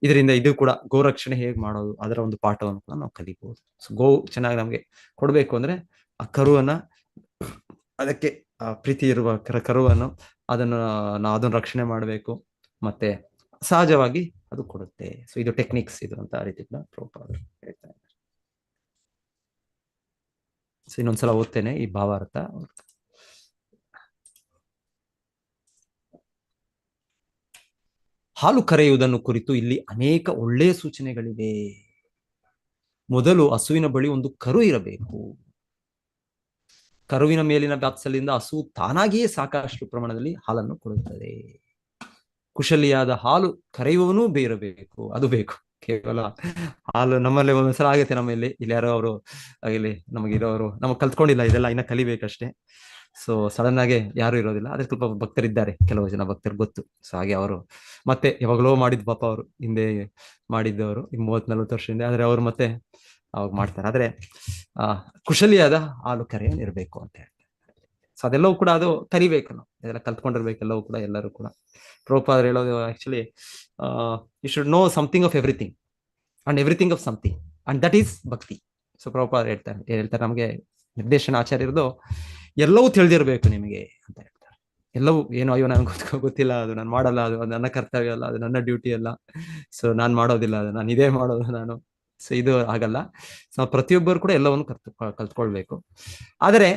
ಇದರಿಂದ ಇದು ಕೂಡ ಗೋರಕ್ಷಣೆ ಹೇಗೆ ಮಾಡೋದು ಅದರ ಒಂದು ಪಾಠವನ್ನು ಕೂಡ ನಾವು ಕಲಿಬಹುದು. ಸೊ ಗೋ ಚೆನ್ನಾಗಿ ನಮ್ಗೆ ಕೊಡ್ಬೇಕು ಅಂದ್ರೆ ಆ ಕರುವನ್ನ, ಅದಕ್ಕೆ ಪ್ರೀತಿ ಇರುವ ಕರುವನ್ನು ಅದನ್ನ ರಕ್ಷಣೆ ಮಾಡಬೇಕು, ಮತ್ತೆ ಸಹಜವಾಗಿ ಅದು ಕೊಡುತ್ತೆ. ಸೊ ಇದು ಟೆಕ್ನಿಕ್ಸ್ ಇದು ಅಂತ ಆ ರೀತಿ ಕೂಡ ಪ್ರಭುಪಾದರು ಹೇಳ್ತಾ ಇದ್ದಾರೆ. ಸೊ ಇನ್ನೊಂದ್ಸಲ ಓದ್ತೇನೆ ಈ ಭಾವಾರ್ಥ. ಹಾಲು ಕರೆಯುವುದನ್ನು ಕುರಿತು ಇಲ್ಲಿ ಅನೇಕ ಒಳ್ಳೆಯ ಸೂಚನೆಗಳಿವೆ. ಮೊದಲು ಹಸುವಿನ ಬಳಿ ಒಂದು ಕರು ಇರಬೇಕು. ಕರುವಿನ ಮೇಲಿನ ವ್ಯಾತ್ಸಲ್ಯದಿಂದ ಹಸು ತಾನಾಗಿಯೇ ಸಾಕಷ್ಟು ಪ್ರಮಾಣದಲ್ಲಿ ಹಾಲನ್ನು ಕೊಡುತ್ತದೆ. ಕುಶಲಿಯಾದ ಹಾಲು ಕರೆಯುವವನೂ ಬೇರಬೇಕು, ಅದು ಬೇಕು. ಕೇವಲ ಹಾಲು ನಮ್ಮಲ್ಲಿ ಒಂದ್ಸಲ ಆಗತ್ತೆ, ನಮ್ಮಲ್ಲಿ ಇಲ್ಲಿ ಯಾರೋ ಅವರು ಇಲ್ಲಿ ನಮಗಿರೋರು ನಮಗ್ ಕಲ್ತ್ಕೊಂಡಿಲ್ಲ, ಇದೆಲ್ಲ ಇನ್ನ ಕಲಿಬೇಕಷ್ಟೇ. ಸೊ ಸಡನ್ ಆಗಿ ಯಾರು ಇರೋದಿಲ್ಲ, ಆದ್ರೆ ಸ್ವಲ್ಪ ಭಕ್ತರಿದ್ದಾರೆ, ಕೆಲವು ಜನ ಭಕ್ತರು ಗೊತ್ತು. ಸೊ ಹಾಗೆ ಅವರು ಮತ್ತೆ ಯಾವಾಗಲೋ ಮಾಡಿದ್ ಪಾಪ, ಅವರು ಹಿಂದೆ ಮಾಡಿದ್ದವರು 30-40 ವರ್ಷ ಹಿಂದೆ, ಆದ್ರೆ ಅವ್ರು ಮತ್ತೆ ಅವಾಗ ಮಾಡ್ತಾರೆ. ಆದ್ರೆ ಕುಶಲಿಯಾದ ಹಾಲು ಕರೆಯನ್ನು ಇರಬೇಕು ಅಂತ ಹೇಳ್ತಾರೆ. ಸೊ ಅದೆಲ್ಲವೂ ಕೂಡ ಅದು ಕಲಿಬೇಕು, ನಾವು ಇದೆಲ್ಲ ಕಲ್ತ್ಕೊಂಡಿರ್ಬೇಕು ಎಲ್ಲವೂ ಕೂಡ, ಎಲ್ಲರೂ ಕೂಡ. ಪ್ರಭುಪಾದರು ಹೇಳೋದು actually you should know something of everything and everything of something and that is bhakti. So ಪ್ರಭುಪಾದರು ಹೇಳ್ತಾರೆ ನಮಗೆ ನಿರ್ದೇಶನ ಆಚಾರ್ಯರದು, ಎಲ್ಲವೂ ತಿಳಿದಿರ್ಬೇಕು ನಿಮಗೆ ಅಂತ ಹೇಳ್ತಾರೆ. ಎಲ್ಲವೂ ಏನೋ ಅಯ್ಯೋ ನನ್ಗೆ ಗೊತ್ತಿಲ್ಲ, ಅದು ನಾನು ಮಾಡಲ್ಲ, ಅದು ನನ್ನ ಕರ್ತವ್ಯ ಅಲ್ಲ, ಅದು ನನ್ನ ಡ್ಯೂಟಿ ಅಲ್ಲ, ಸೊ ನಾನ್ ಮಾಡೋದಿಲ್ಲ, ಅದು ನಾನು ಇದೇ ಮಾಡೋದು ನಾನು. ಸೊ ಇದು ಆಗಲ್ಲ. ಸೊ ಪ್ರತಿಯೊಬ್ಬರು ಕೂಡ ಎಲ್ಲವನ್ನು ಕಲ್ತ್ಕೊಳ್ಬೇಕು. ಆದರೆ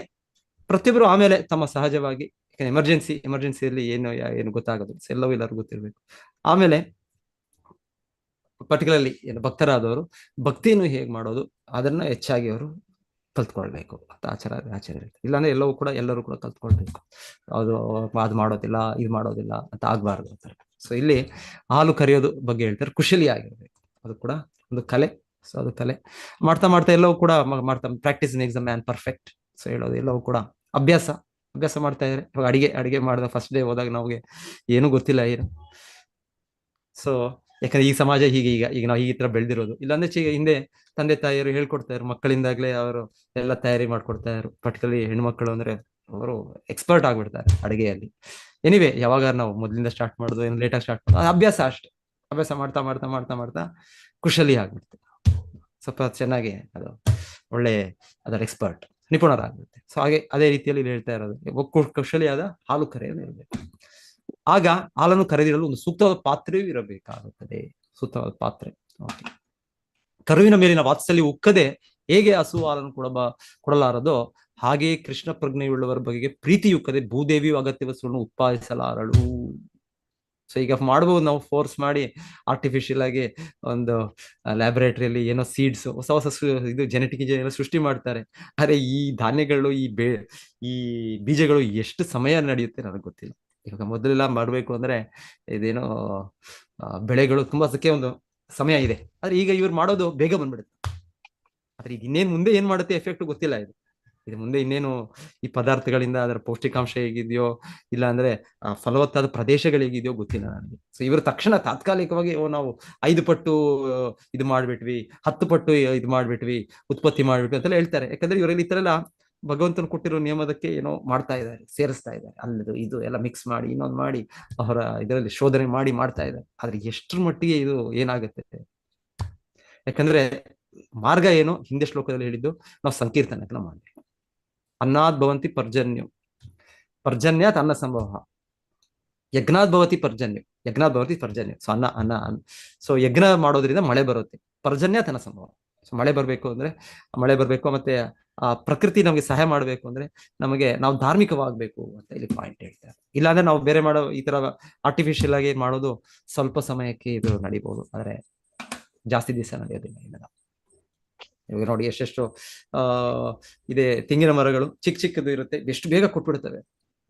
ಪ್ರತಿಯೊಬ್ಬರು ಆಮೇಲೆ ತಮ್ಮ ಸಹಜವಾಗಿ ಎಮರ್ಜೆನ್ಸಿಯಲ್ಲಿ ಏನು ಗೊತ್ತಾಗೋದು, ಎಲ್ಲವೂ ಎಲ್ಲರೂ ಗೊತ್ತಿರ್ಬೇಕು. ಆಮೇಲೆ ಪರ್ಟಿಕ್ಯುಲರ್ಲಿ ಏನು ಭಕ್ತರಾದವರು ಭಕ್ತಿಯನ್ನು ಹೇಗೆ ಮಾಡೋದು ಅದನ್ನ ಹೆಚ್ಚಾಗಿ ಅವರು ಕಲ್ತ್ಕೊಳ್ಬೇಕು ಅಂತ ಆಚಾರ್ಯ. ಇಲ್ಲಾಂದ್ರೆ ಎಲ್ಲರೂ ಕೂಡ ಕಲ್ತ್ಕೊಳ್ಬೇಕು. ಅದು ಮಾಡೋದಿಲ್ಲ, ಇದು ಮಾಡೋದಿಲ್ಲ ಅಂತ ಆಗ್ಬಾರ್ದು ಅಂತಾರೆ. ಸೊ ಇಲ್ಲಿ ಹಾಲು ಕರೆಯೋದು ಬಗ್ಗೆ ಹೇಳ್ತಾರೆ, ಖುಷಿಲಿ ಆಗಿರ್ಬೇಕು, ಅದು ಕೂಡ ಒಂದು ಕಲೆ. ಸೊ ಅದು ಕಲೆ ಮಾಡ್ತಾ ಎಲ್ಲವೂ ಕೂಡ ಮಾಡ್ತಾ ಪ್ರಾಕ್ಟೀಸ್ ಇನ್ ಎಕ್ಸಾಮ್ ಮ್ಯಾನ್ ಪರ್ಫೆಕ್ಟ್. ಸೊ ಹೇಳೋದು ಎಲ್ಲವೂ ಕೂಡ ಅಭ್ಯಾಸ ಮಾಡ್ತಾ ಇದ್ರೆ. ಇವಾಗ ಅಡಿಗೆ ಮಾಡಿದ ಫಸ್ಟ್ ಡೇ ಹೋದಾಗ ನಮಗೆ ಏನೂ ಗೊತ್ತಿಲ್ಲ ಏನು. ಸೊ ಯಾಕಂದ್ರೆ ಈ ಸಮಾಜ ಈಗ ನಾವು ಈ ತರ ಬೆಳೆದಿರೋದು. ಇಲ್ಲಾಂದ್ರೆ ಹಿಂದೆ ತಂದೆ ತಾಯಿಯರು ಹೇಳ್ಕೊಡ್ತಾ ಇದ್ರು, ಮಕ್ಕಳಿಂದಾಗ್ಲೇ ಅವರು ಎಲ್ಲ ತಯಾರಿ ಮಾಡ್ಕೊಡ್ತಾ ಇದ್ರು. ಪರ್ಟಿಕ್ಯುಲರ್ಲಿ ಹೆಣ್ಮಕ್ಳು ಅಂದ್ರೆ ಅವರು ಎಕ್ಸ್ಪರ್ಟ್ ಆಗ್ಬಿಡ್ತಾರೆ ಅಡಿಗೆಯಲ್ಲಿ. ಎನಿವೆ ಯಾವಾಗ ನಾವು ಮೊದಲಿಂದ ಸ್ಟಾರ್ಟ್ ಮಾಡೋದು, ಏನು ಲೇಟಾಗಿ ಸ್ಟಾರ್ಟ್ ಮಾಡೋದು, ಅಭ್ಯಾಸ ಅಷ್ಟೇ. ಅಭ್ಯಾಸ ಮಾಡ್ತಾ ಕುಶಲಿ ಆಗ್ಬಿಡುತ್ತೆ, ಸ್ವಲ್ಪ ಚೆನ್ನಾಗಿ ಅದು ಒಳ್ಳೆ ಅದರ ಎಕ್ಸ್ಪರ್ಟ್, ನಿಪುಣರಾಗುತ್ತೆ. ಸೊ ಹಾಗೆ ಅದೇ ರೀತಿಯಲ್ಲಿ ಹೇಳ್ತಾ ಇರೋದು, ಕುಶಲಿಯಾದ ಹಾಲು ಕರೆಯನ್ನು ಇರಬೇಕು. ಆಗ ಹಾಲನ್ನು ಕರೆದಿರಲು ಒಂದು ಸೂಕ್ತವಾದ ಪಾತ್ರೆಯೂ ಇರಬೇಕಾಗುತ್ತದೆ. ಸೂಕ್ತವಾದ ಪಾತ್ರೆ. ಕರುವಿನ ಮೇಲಿನ ವಾತ್ಸಲ್ಯ ಉಕ್ಕದೆ ಹೇಗೆ ಹಸು ಹಾಲನ್ನು ಕೊಡಲಾರದೋ ಹಾಗೆಯೇ ಕೃಷ್ಣ ಪ್ರಜ್ಞೆಯುಳ್ಳವರ ಬಗೆಗೆ ಪ್ರೀತಿಯುಕ್ಕದೆ ಭೂದೇವಿಯು ಅಗತ್ಯ ವಸ್ತುವನ್ನು ಉತ್ಪಾದಿಸಲಾರಳು. ಸೊ ಈಗ ಮಾಡ್ಬೋದು ನಾವು ಫೋರ್ಸ್ ಮಾಡಿ ಆರ್ಟಿಫಿಷಿಯಲ್ ಆಗಿ ಒಂದು ಲ್ಯಾಬೊರೇಟರಿಯಲ್ಲಿ ಏನೋ ಸೀಡ್ಸ್ ಹೊಸ ಇದು ಜೆನೆಟಿಕ್ ಇಂಜಿನಿಯರ್ ಸೃಷ್ಟಿ ಮಾಡ್ತಾರೆ. ಆದ್ರೆ ಈ ಧಾನ್ಯಗಳು ಈ ಬೀಜಗಳು ಎಷ್ಟು ಸಮಯ ನಡೆಯುತ್ತೆ ನನಗೆ ಗೊತ್ತಿಲ್ಲ. ಇವಾಗ ಮೊದಲೆಲ್ಲ ಮಾಡ್ಬೇಕು ಅಂದ್ರೆ ಇದೇನೋ ಬೆಳೆಗಳು ತುಂಬಾ ಅದಕ್ಕೆ ಒಂದು ಸಮಯ ಇದೆ. ಆದ್ರೆ ಈಗ ಇವ್ರು ಮಾಡೋದು ಬೇಗ ಬಂದ್ಬಿಡುತ್ತೆ. ಆದ್ರೆ ಈಗ ಇನ್ನೇನ್ ಮುಂದೆ ಏನ್ ಮಾಡುತ್ತೆ ಎಫೆಕ್ಟ್ ಗೊತ್ತಿಲ್ಲ. ಇದು ಮುಂದೆ ಇನ್ನೇನು ಈ ಪದಾರ್ಥಗಳಿಂದ ಅದರ ಪೌಷ್ಟಿಕಾಂಶ ಹೇಗಿದೆಯೋ, ಇಲ್ಲ ಅಂದ್ರೆ ಫಲವತ್ತಾದ ಪ್ರದೇಶಗಳು ಹೇಗಿದೆಯೋ ಗೊತ್ತಿಲ್ಲ ನನಗೆ. ಸೊ ಇವರು ತಕ್ಷಣ ತಾತ್ಕಾಲಿಕವಾಗಿ ನಾವು 5 ಪಟ್ಟು ಇದು ಮಾಡ್ಬಿಟ್ವಿ, 10 ಪಟ್ಟು ಇದು ಮಾಡ್ಬಿಟ್ವಿ, ಉತ್ಪತ್ತಿ ಮಾಡ್ಬಿಟ್ವಿ ಅಂತೆಲ್ಲ ಹೇಳ್ತಾರೆ. ಯಾಕಂದ್ರೆ ಇವರಲ್ಲಿ ಈ ತರ ಎಲ್ಲ ಭಗವಂತನ ಕೊಟ್ಟಿರೋ ನಿಯಮದಕ್ಕೆ ಏನೋ ಮಾಡ್ತಾ ಇದ್ದಾರೆ, ಸೇರಿಸ್ತಾ ಇದ್ದಾರೆ. ಅಲ್ಲದು ಇದು ಎಲ್ಲ ಮಿಕ್ಸ್ ಮಾಡಿ ಇನ್ನೊಂದು ಮಾಡಿ ಅವರ ಇದರಲ್ಲಿ ಶೋಧನೆ ಮಾಡ್ತಾ ಇದ್ದಾರೆ. ಆದ್ರೆ ಎಷ್ಟರ ಮಟ್ಟಿಗೆ ಇದು ಏನಾಗುತ್ತೆ? ಯಾಕಂದ್ರೆ ಮಾರ್ಗ ಏನು ಹಿಂದೆ ಶ್ಲೋಕದಲ್ಲಿ ಹೇಳಿದ್ದು, ನಾವು ಸಂಕೀರ್ತನಕ್ಕೆ ಮಾಡ್ಬೇಕು. ಅನ್ನಾದ್ ಭವಂತಿ ಪರ್ಜನ್ಯಾತ್ ಅನ್ನ ಸಂಭವ, ಯಜ್ಞಾದ್ ಭವತಿ ಪರ್ಜನ್ಯ. ಸೊ ಅನ್ನ ಸೊ ಯಜ್ಞ ಮಾಡೋದ್ರಿಂದ ಮಳೆ ಬರುತ್ತೆ, ಪರ್ಜನ್ಯಾತ್ ಅನ್ನ ಸಂಭವ. ಮಳೆ ಬರಬೇಕು ಅಂದ್ರೆ ಮಳೆ ಬರಬೇಕು, ಮತ್ತೆ ಆ ಪ್ರಕೃತಿ ನಮಗೆ ಸಹಾಯ ಮಾಡಬೇಕು ಅಂದ್ರೆ ನಮಗೆ ನಾವು ಧಾರ್ಮಿಕವಾಗಬೇಕು ಅಂತ ಇಲ್ಲಿ ಪಾಯಿಂಟ್ ಹೇಳ್ತಾರೆ. ಇಲ್ಲಾಂದ್ರೆ ನಾವು ಬೇರೆ ಮಾಡೋ ಈ ತರ ಆರ್ಟಿಫಿಷಿಯಲ್ ಆಗಿ ಮಾಡೋದು ಸ್ವಲ್ಪ ಸಮಯಕ್ಕೆ ಇದು ನಡೀಬಹುದು, ಆದ್ರೆ ಜಾಸ್ತಿ ದಿವಸ ನಡೆಯೋದಿಲ್ಲ. ಇಲ್ಲ ಇವಾಗ ನೋಡಿ ಎಷ್ಟೆಷ್ಟು ಆ ಇದೆ ತೆಂಗಿನ ಮರಗಳು ಚಿಕ್ಕ ಚಿಕ್ಕದು ಇರುತ್ತೆ, ಎಷ್ಟು ಬೇಗ ಕೊಟ್ಬಿಡ್ತವೆ.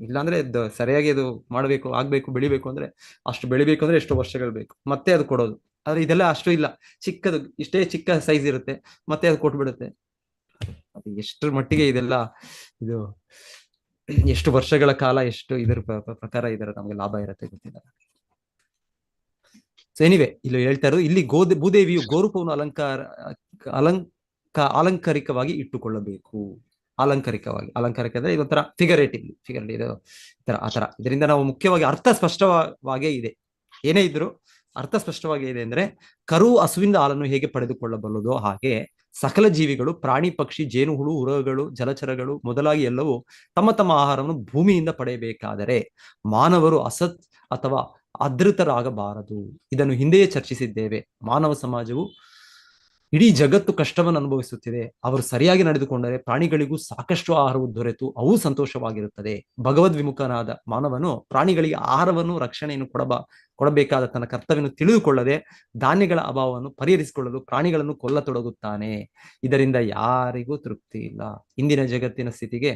ಇಲ್ಲಾಂದ್ರೆ ಸರಿಯಾಗಿ ಅದು ಮಾಡಬೇಕು, ಆಗ್ಬೇಕು, ಬೆಳಿಬೇಕು ಅಂದ್ರೆ ಅಷ್ಟು ಬೆಳಿಬೇಕು ಅಂದ್ರೆ ಎಷ್ಟು ವರ್ಷಗಳು ಬೇಕು ಮತ್ತೆ ಅದು ಕೊಡೋದು. ಆದ್ರೆ ಇದೆಲ್ಲ ಅಷ್ಟು ಇಲ್ಲ, ಚಿಕ್ಕದು ಇಷ್ಟೇ ಚಿಕ್ಕ ಸೈಜ್ ಇರುತ್ತೆ ಮತ್ತೆ ಅದು ಕೊಟ್ಬಿಡುತ್ತೆ. ಅದು ಎಷ್ಟರ ಮಟ್ಟಿಗೆ ಇದೆಲ್ಲ ಇದು ಎಷ್ಟು ವರ್ಷಗಳ ಕಾಲ ಎಷ್ಟು ಇದರ ಪ್ರಕಾರ ಇದರ ನಮಗೆ ಲಾಭ ಇರುತ್ತೆ ಗೊತ್ತಿಲ್ಲ. ಸೊ ಎನಿವೆ ಇಲ್ಲಿ ಹೇಳ್ತಾ ಇರೋದು, ಇಲ್ಲಿ ಭೂದೇವಿಯು ಗೋರೂಪವನ್ನು ಅಲಂಕಾರಿಕವಾಗಿ ಇಟ್ಟುಕೊಳ್ಳಬೇಕು. ಅಲಂಕಾರಿಕ ಅಂದ್ರೆ ಇದೊಂಥರ ಫಿಗರೇಟಿವ್ ಇದು ಆತರ. ಇದರಿಂದ ನಾವು ಮುಖ್ಯವಾಗಿ ಅರ್ಥ ಸ್ಪಷ್ಟವಾಗೇ ಇದೆ. ಏನೇ ಇದ್ರು ಅರ್ಥ ಸ್ಪಷ್ಟವಾಗೇ ಇದೆ ಅಂದ್ರೆ, ಕರು ಹಸುವಿಂದ ಹಾಲನ್ನು ಹೇಗೆ ಪಡೆದುಕೊಳ್ಳಬಲ್ಲದೋ ಹಾಗೆ ಸಕಲ ಜೀವಿಗಳು, ಪ್ರಾಣಿ ಪಕ್ಷಿ, ಜೇನುಹುಳು, ಉರಗಗಳು, ಜಲಚರಗಳು ಮೊದಲಾಗಿ ಎಲ್ಲವೂ ತಮ್ಮ ತಮ್ಮ ಆಹಾರವನ್ನು ಭೂಮಿಯಿಂದ ಪಡೆಯಬೇಕಾದರೆ ಮಾನವರು ಅಸತ್ ಅಥವಾ ಅದೃತರಾಗಬಾರದು. ಇದನ್ನು ಹಿಂದೆಯೇ ಚರ್ಚಿಸಿದ್ದೇವೆ. ಮಾನವ ಸಮಾಜವು ಇಡೀ ಜಗತ್ತು ಕಷ್ಟವನ್ನು ಅನುಭವಿಸುತ್ತಿದೆ. ಅವರು ಸರಿಯಾಗಿ ನಡೆದುಕೊಂಡರೆ ಪ್ರಾಣಿಗಳಿಗೂ ಸಾಕಷ್ಟು ಆಹಾರವು ದೊರೆತು ಅವು ಸಂತೋಷವಾಗಿರುತ್ತದೆ. ಭಗವದ್ ವಿಮುಖನಾದ ಮಾನವನು ಪ್ರಾಣಿಗಳಿಗೆ ಆಹಾರವನ್ನು ರಕ್ಷಣೆಯನ್ನು ಕೊಡಬೇಕಾದ ತನ್ನ ಕರ್ತವ್ಯವನ್ನು ತಿಳಿದುಕೊಳ್ಳದೆ ಧಾನ್ಯಗಳ ಅಭಾವವನ್ನು ಪರಿಹರಿಸಿಕೊಳ್ಳಲು ಪ್ರಾಣಿಗಳನ್ನು ಕೊಲ್ಲತೊಡಗುತ್ತಾನೆ. ಇದರಿಂದ ಯಾರಿಗೂ ತೃಪ್ತಿ ಇಲ್ಲ. ಇಂದಿನ ಜಗತ್ತಿನ ಸ್ಥಿತಿಗೆ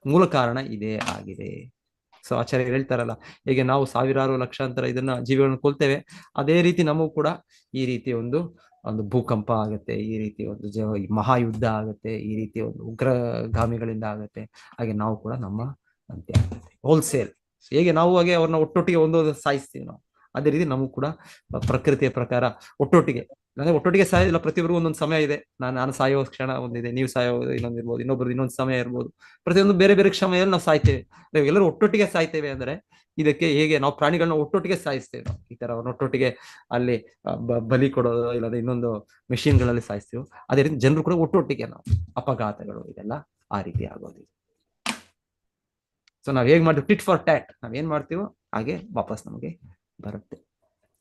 ಮೂಲ ಕಾರಣ ಇದೇ ಆಗಿದೆ. ಸೊ ಆಚಾರ್ಯ ಹೇಳ್ತಾರಲ್ಲ, ಹೇಗೆ ನಾವು ಸಾವಿರಾರು ಲಕ್ಷಾಂತರ ಇದನ್ನ ಜೀವಿಗಳನ್ನು ಕೊಲ್ತೇವೆ, ಅದೇ ರೀತಿ ನಮಗೂ ಕೂಡ ಈ ರೀತಿ ಒಂದು ಭೂಕಂಪ ಆಗುತ್ತೆ, ಈ ರೀತಿ ಒಂದು ಮಹಾಯುದ್ಧ ಆಗುತ್ತೆ, ಈ ರೀತಿ ಒಂದು ಉಗ್ರಗಾಮಿಗಳಿಂದ ಆಗುತ್ತೆ. ಹಾಗೆ ನಾವು ಕೂಡ ನಮ್ಮ ಅಂತ್ಯ ಆಗುತ್ತೆ ಹೋಲ್ಸೇಲ್. ಹೇಗೆ ನಾವು ಹಾಗೆ ಅವ್ರನ್ನ ಒಟ್ಟೊಟ್ಟಿಗೆ ಒಂದೊಂದು ಸಾಯಿಸ್ತೀವಿ ನಾವು, ಅದೇ ರೀತಿ ನಮಗೂ ಕೂಡ ಪ್ರಕೃತಿಯ ಪ್ರಕಾರ ಒಟ್ಟೊಟ್ಟಿಗೆ ಸಾಯೋದಿಲ್ಲ. ಪ್ರತಿಯೊಬ್ಬರಿಗೂ ಒಂದೊಂದು ಸಮಯ ಇದೆ. ನಾನು ಸಾಯೋ ಕ್ಷಣ ಒಂದಿದೆ, ನೀವು ಸಾಯೋ ಇನ್ನೊಂದಿರ್ಬೋದು, ಇನ್ನೊಬ್ರು ಇನ್ನೊಂದು ಸಮಯ ಇರ್ಬೋದು. ಪ್ರತಿಯೊಂದು ಬೇರೆ ಬೇರೆ ಸಮಯದಲ್ಲಿ ನಾವು ಸಾಯ್ತೇವೆ. ಎಲ್ಲರೂ ಒಟ್ಟೊಟ್ಟಿಗೆ ಸಾಯ್ತೇವೆ ಅಂದ್ರೆ ಇದಕ್ಕೆ ಹೇಗೆ ನಾವು ಪ್ರಾಣಿಗಳನ್ನ ಒಟ್ಟೊಟ್ಟಿಗೆ ಸಾಯಿಸ್ತೇವೆ, ನಾವು ಈ ತರ ಒಟ್ಟೊಟ್ಟಿಗೆ ಅಲ್ಲಿ ಬಲಿ ಕೊಡೋದು, ಇಲ್ಲಾಂದ್ರೆ ಇನ್ನೊಂದು ಮೆಷಿನ್ಗಳಲ್ಲಿ ಸಾಯಿಸ್ತೀವಿ. ಅದೇ ರೀತಿ ಜನರು ಕೂಡ ಒಟ್ಟೊಟ್ಟಿಗೆ ನಾವು ಅಪಘಾತಗಳು ಇದೆಲ್ಲ ಆ ರೀತಿ ಆಗೋದು. ಸೊ ನಾವ್ ಹೇಗ್ ಮಾಡ್ತೀವಿ, ಟಿಟ್ ಫಾರ್ ಟ್ಯಾಟ್, ನಾವೇನ್ ಮಾಡ್ತೀವೋ ಹಾಗೆ ವಾಪಸ್ ನಮಗೆ ಬರುತ್ತೆ.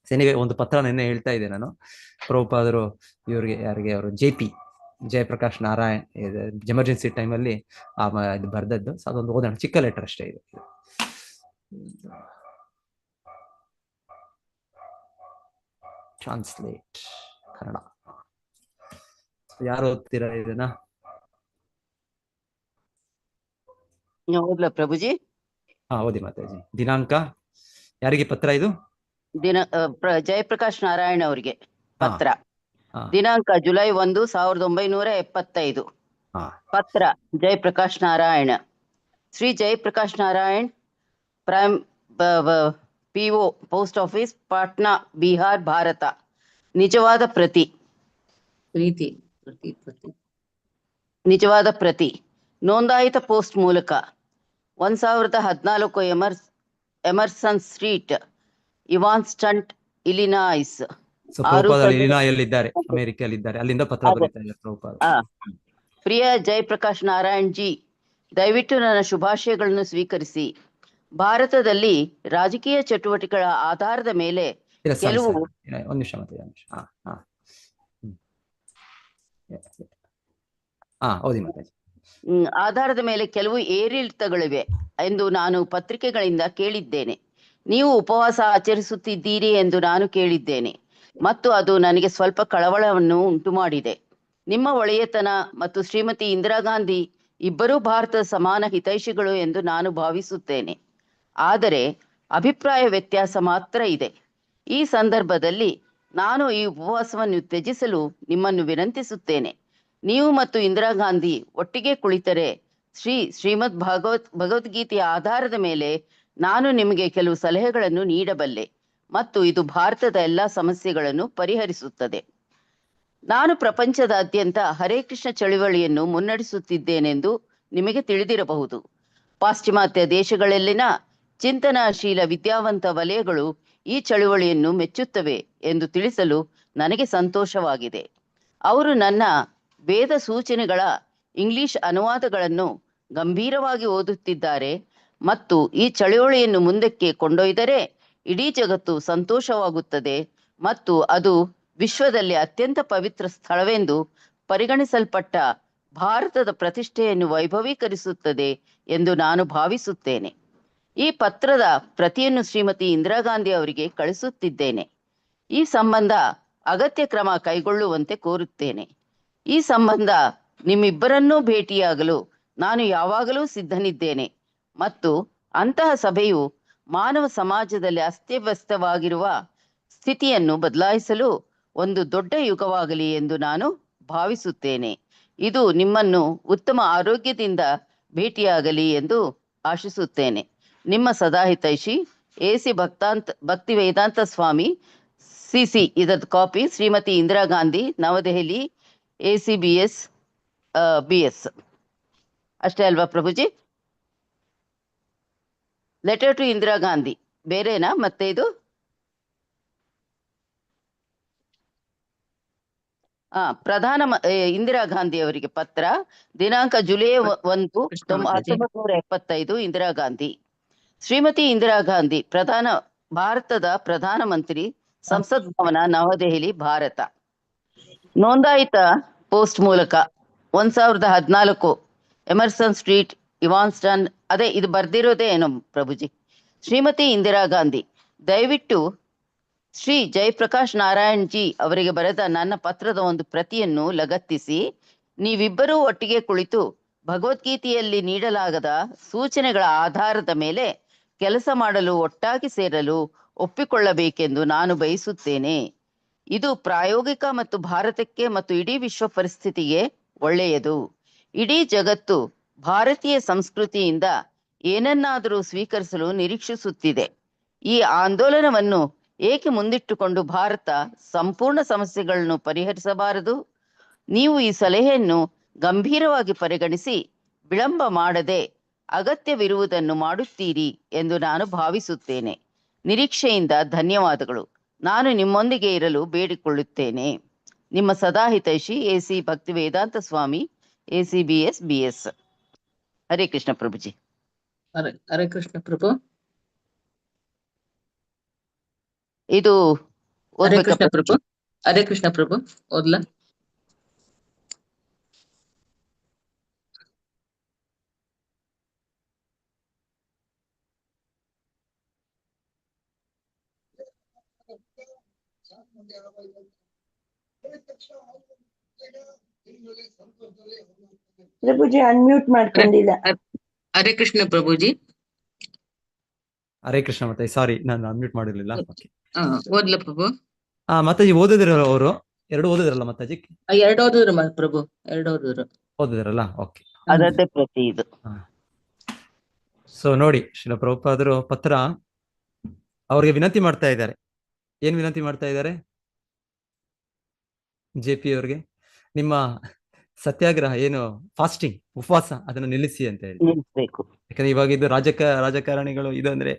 ಸೆನಿಗೆ ಒಂದು ಪತ್ರ ನೆನ್ನೆ ಹೇಳ್ತಾ ಇದ್ದೆ ನಾನು, ಪ್ರಭುಪಾದರು ಇವ್ರಿಗೆ ಯಾರಿಗೆ ಅವರು ಜಯಪ್ರಕಾಶ್ ನಾರಾಯಣ್ ಎಮರ್ಜೆನ್ಸಿ ಟೈಮಲ್ಲಿ ಇದು ಬರ್ದದ್ದು. ಸೊ ಅದೊಂದು ಓದೋಣ, ಚಿಕ್ಕ ಲೆಟರ್ ಅಷ್ಟೇ ಇದು. ಟ್ರಾನ್ಸ್ಲೇಟ್ ಕನ್ನಡ. ಯಾರು ಓದ್ತೀರಾ ಇದನ್ನ? ಓದ್ಲಾ ಪ್ರಭುಜಿ? ಹಾ ಓದಿ ಮಾತಾಜಿ. ದಿನಾಂಕ ಯಾರಿಗೆ ಪತ್ರ ಇದು? ಜಯಪ್ರಕಾಶ್ ನಾರಾಯಣ್ ಅವರಿಗೆ ಪತ್ರ. ದಿನಾಂಕ ಜುಲೈ 1, 1975. ಪತ್ರ Jayaprakash Narayan. Shri Jayaprakash Narayan, prime PO, post office, Patna, Bihar, Bharat. ನಿಜವಾದ ಪ್ರತಿ ನೋಂದಾಯಿತ ಪೋಸ್ಟ್ ಮೂಲಕ 1014 ಎಮರ್ಸನ್ ಸ್ಟ್ರೀಟ್, ಇವಾನ್ಸ್ಟನ್, ಇಲಿನಾಯ್ಸ್. ಇಲ್ಲಿದ್ದಾರೆ, ಅಮೆರಿಕಲ್ಲಿದ್ದಾರೆ, ಅಲ್ಲಿಂದ ಪತ್ರ ಬರೀತಾ ಇದ್ದಾರೆ ಪ್ರಭುಪಾದ. ಪ್ರಿಯ ಜಯಪ್ರಕಾಶ್ ನಾರಾಯಣ್ ಜಿ, ದಯವಿಟ್ಟು ನನ್ನ ಶುಭಾಶಯಗಳನ್ನು ಸ್ವೀಕರಿಸಿ. ಭಾರತದಲ್ಲಿ ರಾಜಕೀಯ ಚಟುವಟಿಕೆಗಳ ಆಧಾರದ ಮೇಲೆ ಕೆಲವು ಆಧಾರದ ಮೇಲೆ ಕೆಲವು ಏರಿಳಿತಗಳಿವೆ ಎಂದು ನಾನು ಪತ್ರಿಕೆಗಳಿಂದ ಕೇಳಿದ್ದೇನೆ. ನೀವು ಉಪವಾಸ ಆಚರಿಸುತ್ತಿದ್ದೀರಿ ಎಂದು ನಾನು ಕೇಳಿದ್ದೇನೆ ಮತ್ತು ಅದು ನನಗೆ ಸ್ವಲ್ಪ ಕಳವಳವನ್ನು ಉಂಟು ಮಾಡಿದೆ. ನಿಮ್ಮ ಒಳ್ಳೆಯತನ ಮತ್ತು ಶ್ರೀಮತಿ ಇಂದಿರಾ ಗಾಂಧಿ ಇಬ್ಬರೂ ಭಾರತದ ಸಮಾನ ಹಿತೈಷಿಗಳು ಎಂದು ನಾನು ಭಾವಿಸುತ್ತೇನೆ. ಆದರೆ ಅಭಿಪ್ರಾಯ ವ್ಯತ್ಯಾಸ ಮಾತ್ರ ಇದೆ. ಈ ಸಂದರ್ಭದಲ್ಲಿ ನಾನು ಈ ಉಪವಾಸವನ್ನು ತ್ಯಜಿಸಲು ನಿಮ್ಮನ್ನು ವಿನಂತಿಸುತ್ತೇನೆ. ನೀವು ಮತ್ತು ಇಂದಿರಾ ಗಾಂಧಿ ಒಟ್ಟಿಗೆ ಕುಳಿತರೆ ಶ್ರೀಮದ್ ಭಗವದ್ಗೀತೆಯ ಆಧಾರದ ಮೇಲೆ ನಾನು ನಿಮಗೆ ಕೆಲವು ಸಲಹೆಗಳನ್ನು ನೀಡಬಲ್ಲೆ ಮತ್ತು ಇದು ಭಾರತದ ಎಲ್ಲ ಸಮಸ್ಯೆಗಳನ್ನು ಪರಿಹರಿಸುತ್ತದೆ. ನಾನು ಪ್ರಪಂಚದಾದ್ಯಂತ ಹರೇ ಕೃಷ್ಣ ಚಳುವಳಿಯನ್ನು ಮುನ್ನಡೆಸುತ್ತಿದ್ದೇನೆಂದು ನಿಮಗೆ ತಿಳಿದಿರಬಹುದು. ಪಾಶ್ಚಿಮಾತ್ಯ ದೇಶಗಳಲ್ಲಿನ ಚಿಂತನಾಶೀಲ ವಿದ್ಯಾವಂತ ವಲಯಗಳು ಈ ಚಳುವಳಿಯನ್ನು ಮೆಚ್ಚುತ್ತವೆ ಎಂದು ತಿಳಿಸಲು ನನಗೆ ಸಂತೋಷವಾಗಿದೆ. ಅವರು ನನ್ನ ವೇದ ಸೂಚನೆಗಳ ಇಂಗ್ಲಿಷ್ ಅನುವಾದಗಳನ್ನು ಗಂಭೀರವಾಗಿ ಓದುತ್ತಿದ್ದಾರೆ ಮತ್ತು ಈ ಚಳುವಳಿಯನ್ನು ಮುಂದಕ್ಕೆ ಕೊಂಡೊಯ್ದರೆ ಇಡೀ ಜಗತ್ತು ಸಂತೋಷವಾಗುತ್ತದೆ ಮತ್ತು ಅದು ವಿಶ್ವದಲ್ಲಿ ಅತ್ಯಂತ ಪವಿತ್ರ ಸ್ಥಳವೆಂದು ಪರಿಗಣಿಸಲ್ಪಟ್ಟ ಭಾರತದ ಪ್ರತಿಷ್ಠೆಯನ್ನು ವೈಭವೀಕರಿಸುತ್ತದೆ ಎಂದು ನಾನು ಭಾವಿಸುತ್ತೇನೆ. ಈ ಪತ್ರದ ಪ್ರತಿಯನ್ನು ಶ್ರೀಮತಿ ಇಂದಿರಾ ಗಾಂಧಿ ಅವರಿಗೆ ಕಳಿಸುತ್ತಿದ್ದೇನೆ. ಈ ಸಂಬಂಧ ಅಗತ್ಯ ಕ್ರಮ ಕೈಗೊಳ್ಳುವಂತೆ ಕೋರುತ್ತೇನೆ. ಈ ಸಂಬಂಧ ನಿಮ್ಮಿಬ್ಬರನ್ನೂ ಭೇಟಿಯಾಗಲು ನಾನು ಯಾವಾಗಲೂ ಸಿದ್ಧನಿದ್ದೇನೆ ಮತ್ತು ಅಂತಹ ಸಭೆಯು ಮಾನವ ಸಮಾಜದಲ್ಲಿ ಅಸ್ತವ್ಯಸ್ತವಾಗಿರುವ ಸ್ಥಿತಿಯನ್ನು ಬದಲಾಯಿಸಲು ಒಂದು ದೊಡ್ಡ ಯುಗವಾಗಲಿ ಎಂದು ನಾನು ಭಾವಿಸುತ್ತೇನೆ. ಇದು ನಿಮ್ಮನ್ನು ಉತ್ತಮ ಆರೋಗ್ಯದಿಂದ ಭೇಟಿಯಾಗಲಿ ಎಂದು ಆಶಿಸುತ್ತೇನೆ. ನಿಮ್ಮ ಸದಾಹಿತೈಷಿ ಎ.ಸಿ. ಭಕ್ತಿ ವೇದಾಂತ ಸ್ವಾಮಿ, ಸಿ ಇದರ ಕಾಪಿ, ಶ್ರೀಮತಿ ಇಂದಿರಾ ಗಾಂಧಿ, ನವದೆಹಲಿ, ACBS BS. ಅಷ್ಟೇ ಅಲ್ವಾ ಪ್ರಭುಜಿ? ಲೆಟರ್ ಟು ಇಂದಿರಾ ಗಾಂಧಿ ಬೇರೆನಾ ಮತ್ತೆ ಇದು? ಇಂದಿರಾ ಗಾಂಧಿ ಅವರಿಗೆ ಪತ್ರ, ದಿನಾಂಕ ಜುಲೈ 1, 1975. ಇಂದಿರಾ ಗಾಂಧಿ. ಶ್ರೀಮತಿ ಇಂದಿರಾ ಗಾಂಧಿ, ಭಾರತದ ಪ್ರಧಾನಮಂತ್ರಿ, ಸಂಸತ್ ಭವನ, ನವದೆಹಲಿ, ಭಾರತ. ನೋಂದಾಯಿತ ಪೋಸ್ಟ್ ಮೂಲಕ 1014 ಎಮರ್ಸನ್ ಸ್ಟ್ರೀಟ್, ಇವಾನ್ಸ್ಟನ್. ಅದೇ ಇದು ಬರ್ದಿರೋದೇ ಏನು ಪ್ರಭುಜಿ? ಶ್ರೀಮತಿ ಇಂದಿರಾ ಗಾಂಧಿ, ದಯವಿಟ್ಟು ಶ್ರೀ ಜಯಪ್ರಕಾಶ್ ನಾರಾಯಣ್ ಜಿ ಅವರಿಗೆ ಬರೆದ ನನ್ನ ಪತ್ರದ ಒಂದು ಪ್ರತಿಯನ್ನು ಲಗತ್ತಿಸಿ, ನೀವಿಬ್ಬರೂ ಒಟ್ಟಿಗೆ ಕುಳಿತು ಭಗವದ್ಗೀತೆಯಲ್ಲಿ ನೀಡಲಾಗದ ಸೂಚನೆಗಳ ಆಧಾರದ ಮೇಲೆ ಕೆಲಸ ಮಾಡಲು ಒಟ್ಟಾಗಿ ಸೇರಲು ಒಪ್ಪಿಕೊಳ್ಳಬೇಕೆಂದು ನಾನು ಬಯಸುತ್ತೇನೆ. ಇದು ಪ್ರಾಯೋಗಿಕ ಮತ್ತು ಭಾರತಕ್ಕೆ ಮತ್ತು ಇಡೀ ವಿಶ್ವ ಪರಿಸ್ಥಿತಿಗೆ ಒಳ್ಳೆಯದು. ಇಡೀ ಜಗತ್ತು ಭಾರತೀಯ ಸಂಸ್ಕೃತಿಯಿಂದ ಏನನ್ನಾದರೂ ಸ್ವೀಕರಿಸಲು ನಿರೀಕ್ಷಿಸುತ್ತಿದೆ. ಈ ಆಂದೋಲನವನ್ನು ಏಕೆ ಮುಂದಿಟ್ಟುಕೊಂಡು ಭಾರತ ಸಂಪೂರ್ಣ ಸಮಸ್ಯೆಗಳನ್ನು ಪರಿಹರಿಸಬಾರದು? ನೀವು ಈ ಸಲಹೆಯನ್ನು ಗಂಭೀರವಾಗಿ ಪರಿಗಣಿಸಿ ವಿಳಂಬ ಮಾಡದೆ ಅಗತ್ಯವಿರುವುದನ್ನು ಮಾಡುತ್ತೀರಿ ಎಂದು ನಾನು ಭಾವಿಸುತ್ತೇನೆ. ನಿರೀಕ್ಷೆಯಿಂದ ಧನ್ಯವಾದಗಳು. ನಾನು ನಿಮ್ಮೊಂದಿಗೆ ಇರಲು ಬೇಡಿಕೊಳ್ಳುತ್ತೇನೆ. ನಿಮ್ಮ ಸದಾಹಿತೈಷಿ ಎ.ಸಿ. ಭಕ್ತಿ ವೇದಾಂತ ಸ್ವಾಮಿ, ACBS BS. ಹರೇ ಕೃಷ್ಣ ಪ್ರಭುಜಿ. ಹರೇ ಕೃಷ್ಣ ಪ್ರಭು. ಇದು ಹರೇ ಕೃಷ್ಣ ಪ್ರಭು. ಹರೇ ಕೃಷ್ಣ ಪ್ರಭು, ಓದ್ಲಾ? ಪ್ರಭುಜಿ ಅನ್ಮ್ಯೂಟ್ ಮಾಡ್ಕೊಂಡಿಲ್ಲ. ಹರೇ ಕೃಷ್ಣ ಪ್ರಭುಜಿ. ಹರೇ ಕೃಷ್ಣ ಮಾತಾಜಿ, ಸಾರಿ ನಾನು ಅನ್ಮ್ಯೂಟ್ ಮಾಡಿರ್ಲಿಲ್ಲ. ಓದ್ಲ ಪ್ರಭು? ಮಾತಾಜಿ ಓದಿದ್ರಲ್ಲ, ಅವರು 2 ಓದಿದ್ರಲ್ಲ ಮಾತಾಜಿ? 2 ಓದಿದ್ರು ಪ್ರಭು, 2 ಓದಿದ್ರಲ್ಲ. ಓಕೆ, ಅದರದ್ದೇ ಪ್ರತಿ ಇದು. ಸೊ ನೋಡಿ, ಶ್ರೀಲ ಪ್ರಭುಪಾದರು ಪತ್ರ ಅವ್ರಿಗೆ ವಿನಂತಿ ಮಾಡ್ತಾ ಇದ್ದಾರೆ. ಏನ್ ವಿನಂತಿ ಮಾಡ್ತಾ ಇದ್ದಾರೆ? JP ಅವ್ರಿಗೆ, ನಿಮ್ಮ ಸತ್ಯಾಗ್ರಹ ಏನು ಫಾಸ್ಟಿಂಗ್, ಉಪವಾಸ, ಅದನ್ನು ನಿಲ್ಲಿಸಿ ಅಂತ ಹೇಳಿ. ನಿಲ್ಲಿಸಬೇಕು. ಯಾಕಂದ್ರೆ ಇವಾಗ ಇದು ರಾಜಕಾರಣಿಗಳು ಇದು ಅಂದ್ರೆ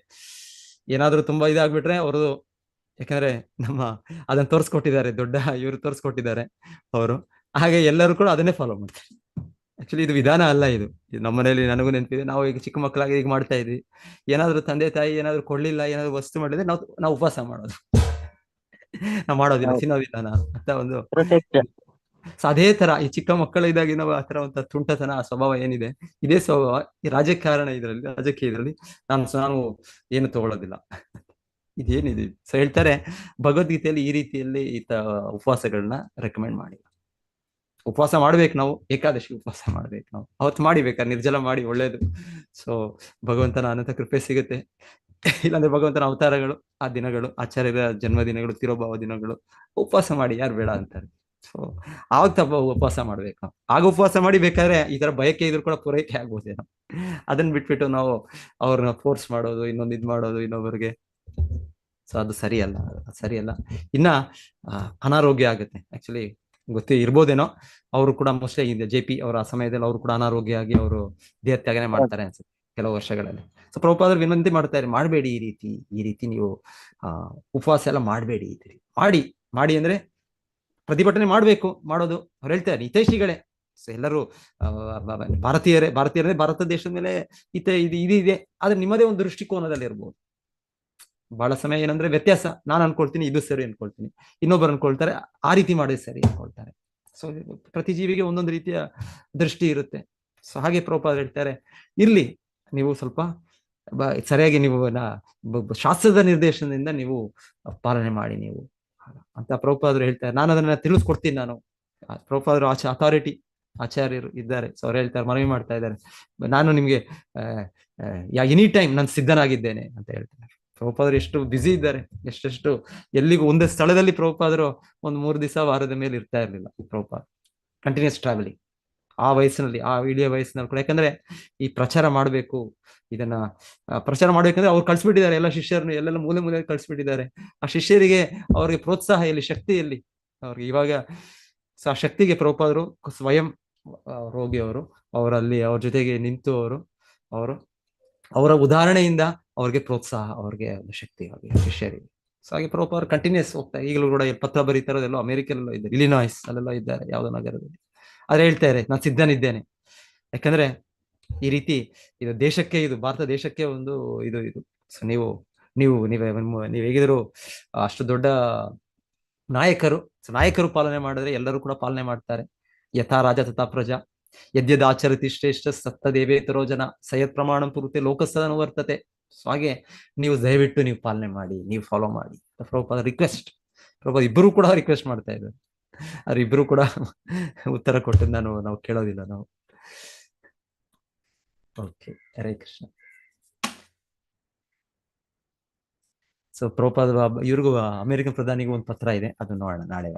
ಏನಾದ್ರು ತುಂಬಾ ಇದಾಗ್ಬಿಟ್ರೆ ಅವ್ರದ್ದು, ಯಾಕಂದ್ರೆ ಅದನ್ನ ತೋರ್ಸ್ಕೊಟ್ಟಿದ್ದಾರೆ, ದೊಡ್ಡ ಇವರು ತೋರ್ಸ್ಕೊಟ್ಟಿದ್ದಾರೆ ಅವರು. ಹಾಗೆ ಎಲ್ಲರೂ ಕೂಡ ಅದನ್ನೇ ಫಾಲೋ ಮಾಡ್ತಾರೆ. ಆಕ್ಚುಲಿ ಇದು ವಿಧಾನ ಅಲ್ಲ. ಇದು ನಮ್ಮ ಮನೇಲಿ ನನಗೂ ನೆನಪಿದೆ, ನಾವು ಈಗ ಚಿಕ್ಕ ಮಕ್ಕಳಾಗಿ ಈಗ ಮಾಡ್ತಾ ಇದ್ವಿ. ಏನಾದ್ರು ತಂದೆ ತಾಯಿ ಏನಾದ್ರು ಕೊಡ್ಲಿಲ್ಲ, ಏನಾದ್ರು ವಸ್ತು ಮಾಡಿದ್ರೆ ನಾವು ಉಪವಾಸ ಮಾಡೋದು. ನಾವು ಮಾಡೋದಿಲ್ಲ, ತಿನ್ನೋ ವಿಧಾನ ಅಂತ ಒಂದು. ಸೊ ಅದೇ ತರ ಈ ಚಿಕ್ಕ ಮಕ್ಕಳ ಇದಾಗಿ ನಾವು ಆತರ ಒಂದು ತುಂಟತನ, ಆ ಸ್ವಭಾವ ಏನಿದೆ, ಇದೇ ಸ್ವಭಾವ ಈ ರಾಜಕೀಯದಲ್ಲಿ ನಾನು ಏನು ತಗೊಳ್ಳೋದಿಲ್ಲ. ಇದೇನಿದೆ? ಸೊ ಹೇಳ್ತಾರೆ ಭಗವದ್ಗೀತೆಯಲ್ಲಿ ಈ ರೀತಿಯಲ್ಲಿ ಉಪವಾಸಗಳನ್ನ ರೆಕಮೆಂಡ್ ಮಾಡಿಲ್ಲ. ಉಪವಾಸ ಮಾಡ್ಬೇಕು ನಾವು, ಏಕಾದಶಿ ಉಪವಾಸ ಮಾಡ್ಬೇಕು ನಾವು, ಅವತ್ತು ಮಾಡಿಬೇಕಾದ್ರೆ ನಿರ್ಜಲ ಮಾಡಿ, ಒಳ್ಳೇದು. ಸೊ ಭಗವಂತನ ಅನಂತ ಕೃಪೆ ಸಿಗುತ್ತೆ. ಇಲ್ಲಾಂದ್ರೆ ಭಗವಂತನ ಅವತಾರಗಳು, ಆ ದಿನಗಳು, ಆಚಾರ್ಯರ ಜನ್ಮದಿನಗಳು, ತಿರೋಭಾವ ದಿನಗಳು, ಉಪವಾಸ ಮಾಡಿ, ಯಾರು ಬೇಡ ಅಂತಾರೆ. ಸೊ ಆವಾಗ ಉಪವಾಸ ಮಾಡ್ಬೇಕು ನಾವು. ಆಗ ಉಪವಾಸ ಮಾಡಿ ಬೇಕಾದ್ರೆ ಈ ತರ ಬಯಕೆ ಇದ್ರು ಕೂಡ ಪೂರೈಕೆ ಆಗ್ಬೋದೇನೋ. ಅದನ್ನ ಬಿಟ್ಬಿಟ್ಟು ನಾವು ಅವ್ರನ್ನ ಫೋರ್ಸ್ ಮಾಡೋದು, ಇನ್ನೊಂದು ಮಾಡೋದು ಇನ್ನೊಬ್ಬರಿಗೆ, ಸೊ ಅದು ಸರಿಯಲ್ಲ. ಇನ್ನ ಅನಾರೋಗ್ಯ ಆಗುತ್ತೆ. ಆಕ್ಚುಲಿ ಇರ್ಬೋದೇನೋ, ಅವರು ಕೂಡ ಮೋಸ್ಟ್ಲಿ JP ಅವರ ಆ ಸಮಯದಲ್ಲಿ ಅವರು ಕೂಡ ಅನಾರೋಗ್ಯ ಆಗಿ ಅವರು ದೇಹತ್ಯಾಗನೆ ಮಾಡ್ತಾರೆ ಅನ್ಸುತ್ತೆ ಕೆಲವು ವರ್ಷಗಳಲ್ಲಿ. ಸೊ ಪ್ರಭುಪಾದರು ವಿನಂತಿ ಮಾಡ್ತಾರೆ, ಮಾಡಬೇಡಿ ಈ ರೀತಿ ನೀವು ಉಪವಾಸ ಎಲ್ಲ ಮಾಡಬೇಡಿ. ಮಾಡಿ ಅಂದ್ರೆ ಪ್ರತಿಭಟನೆ ಮಾಡೋದು ಅವ್ರು ಹೇಳ್ತಾರೆ. ಹಿತೈಷಿಗಳೇ ಎಲ್ಲರೂ ಭಾರತೀಯರೇ ಭಾರತ ದೇಶದ ಮೇಲೆ ಇದೆ. ಆದ್ರೆ ನಿಮ್ಮದೇ ಒಂದು ದೃಷ್ಟಿಕೋನದಲ್ಲಿ ಇರ್ಬೋದು. ಬಹಳ ಸಮಯ ಏನಂದ್ರೆ ವ್ಯತ್ಯಾಸ. ನಾನು ಅನ್ಕೊಳ್ತೀನಿ ಇದು ಸರಿ ಅನ್ಕೊಳ್ತೀನಿ, ಇನ್ನೊಬ್ಬರು ಅನ್ಕೊಳ್ತಾರೆ ಆ ರೀತಿ ಮಾಡೋದು ಸರಿ ಅನ್ಕೊಳ್ತಾರೆ. ಸೊ ಪ್ರತಿ ಜೀವಿಗೆ ಒಂದೊಂದು ರೀತಿಯ ದೃಷ್ಟಿ ಇರುತ್ತೆ. ಸೊ ಹಾಗೆ ಪ್ರಭುಪಾದರು ಹೇಳ್ತಾರೆ, ಇರ್ಲಿ ನೀವು ಸ್ವಲ್ಪ ಸರಿಯಾಗಿ ನೀವು ಶಾಸ್ತ್ರದ ನಿರ್ದೇಶನದಿಂದ ನೀವು ಪಾಲನೆ ಮಾಡಿ ನೀವು ಅಂತ ಪ್ರಭುಪಾದರು ಹೇಳ್ತಾರೆ. ನಾನು ಅದನ್ನ ತಿಳಿಸ್ಕೊಡ್ತೀನಿ. ನಾನು ಪ್ರಭುಪಾದರು ಅಥಾರಿಟಿ ಆಚಾರ್ಯರು ಇದ್ದಾರೆ. ಸೊ ಅವ್ರು ಹೇಳ್ತಾರೆ, ಮನವಿ ಮಾಡ್ತಾ ಇದ್ದಾರೆ, ನಾನು ನಿಮ್ಗೆ ಎನಿ ಟೈಮ್ ನಾನು ಸಿದ್ಧನಾಗಿದ್ದೇನೆ ಅಂತ ಹೇಳ್ತಾರೆ. ಪ್ರಭುಪಾದರು ಎಷ್ಟು ಬ್ಯುಸಿ ಇದ್ದಾರೆ, ಎಷ್ಟೆಷ್ಟು ಎಲ್ಲಿಗೂ ಒಂದೇ ಸ್ಥಳದಲ್ಲಿ ಪ್ರಭುಪಾದರು ಒಂದು 3 ದಿವಸ ವಾರದ ಮೇಲೆ ಇರ್ತಾ ಇರ್ಲಿಲ್ಲ. ಪ್ರಭುಪಾದ ಕಂಟಿನ್ಯೂಸ್ ಟ್ರಾವೆಲಿಂಗ್ ಆ ವಯಸ್ಸಿನಲ್ಲಿ, ಆ ಇಳಿಯ ವಯಸ್ಸಿನಲ್ಲಿ ಕೂಡ. ಯಾಕಂದ್ರೆ ಈ ಪ್ರಚಾರ ಮಾಡಬೇಕು, ಇದನ್ನ ಪ್ರಚಾರ ಮಾಡ್ಬೇಕಂದ್ರೆ ಅವ್ರು ಕಳ್ಸಿಬಿಟ್ಟಿದ್ದಾರೆ ಎಲ್ಲ ಶಿಷ್ಯರನ್ನು, ಎಲ್ಲೆಲ್ಲ ಮೂಲೆ ಮೂಲೆ ಕಳ್ಸಿಬಿಟ್ಟಿದ್ದಾರೆ. ಆ ಶಿಷ್ಯರಿಗೆ ಅವ್ರಿಗೆ ಪ್ರೋತ್ಸಾಹ ಎಲ್ಲಿ, ಶಕ್ತಿ ಎಲ್ಲಿ ಅವ್ರಿಗೆ ಇವಾಗ? ಸೊ ಆ ಶಕ್ತಿಗೆ ಪ್ರಭುಪಾದರು ಸ್ವಯಂ ರೋಗಿಯವರು ಅವರಲ್ಲಿ ಅವ್ರ ಜೊತೆಗೆ ನಿಂತು ಅವರು ಅವರ ಉದಾಹರಣೆಯಿಂದ ಅವ್ರಿಗೆ ಪ್ರೋತ್ಸಾಹ, ಅವ್ರಿಗೆ ಒಂದು ಶಕ್ತಿ ಅವ್ರಿಗೆ ಶಿಷ್ಯರಿಗೆ. ಸೊ ಹಾಗೆ ಪ್ರಭುಪಾದರು ಕಂಟಿನ್ಯೂಸ್ ಹೋಗ್ತಾರೆ. ಈಗಲೂ ಕೂಡ ಪತ್ರ ಬರೀತಾರೋದೆಲ್ಲೋ ಅಮೆರಿಕಲ್ಲೋ ಇದ್ದಾರೆ, ಇಲಿನಾಯ್ಸ್ ಅಲ್ಲೆಲ್ಲ ಇದ್ದಾರೆ, ಯಾವುದೋ ನಗರದಲ್ಲಿ. ಆದ್ರೆ ಹೇಳ್ತಾರೆ, ನಾನು ಸಿದ್ಧನಿದ್ದೇನೆ. ಯಾಕಂದ್ರೆ ಈ ರೀತಿ ಇದು ದೇಶಕ್ಕೆ, ಇದು ಭಾರತ ದೇಶಕ್ಕೆ ಒಂದು ಇದು. ಸೊ ನೀವು ಹೇಗಿದ್ರು ಅಷ್ಟು ದೊಡ್ಡ ನಾಯಕರು. ನಾಯಕರು ಪಾಲನೆ ಮಾಡಿದ್ರೆ ಎಲ್ಲರೂ ಕೂಡ ಪಾಲನೆ ಮಾಡ್ತಾರೆ. ಯಥಾ ರಾಜ ತಥಾ ಪ್ರಜಾ, ಯದ್ಯದಾಚರತಿ ಶ್ರೇಷ್ಠ ಸತ್ತ ದೇವೇತರೋ ಜನ ಸಯತ್ ಪ್ರಮಾಣಂ ಪುರುತೆ ಲೋಕಸದನು ವರ್ತತೆ. ಸೊ ಹಾಗೆ ನೀವು ದಯವಿಟ್ಟು ನೀವು ಪಾಲನೆ ಮಾಡಿ, ನೀವು ಫಾಲೋ ಮಾಡಿ. ಪ್ರಭುಪಾದ ರಿಕ್ವೆಸ್ಟ್, ಪ್ರಭುಪಾದ ಇಬ್ಬರು ಕೂಡ ರಿಕ್ವೆಸ್ಟ್ ಮಾಡ್ತಾ ಇದ್ದಾರೆ. ಅವ್ರ ಇಬ್ರು ಕೂಡ ಉತ್ತರ ಕೊಟ್ಟು ನಾವು ಕೇಳೋದಿಲ್ಲ ನಾವು. ಓಕೆ, ಹರೇ ಕೃಷ್ಣ. ಸೊ ಪ್ರಭುಪಾದ ಇವ್ರಿಗೂ ಅಮೆರಿಕನ್ ಪ್ರಧಾನಿಗೂ ಒಂದು ಪತ್ರ ಇದೆ, ಅದನ್ನ ನೋಡೋಣ ನಾಳೆ.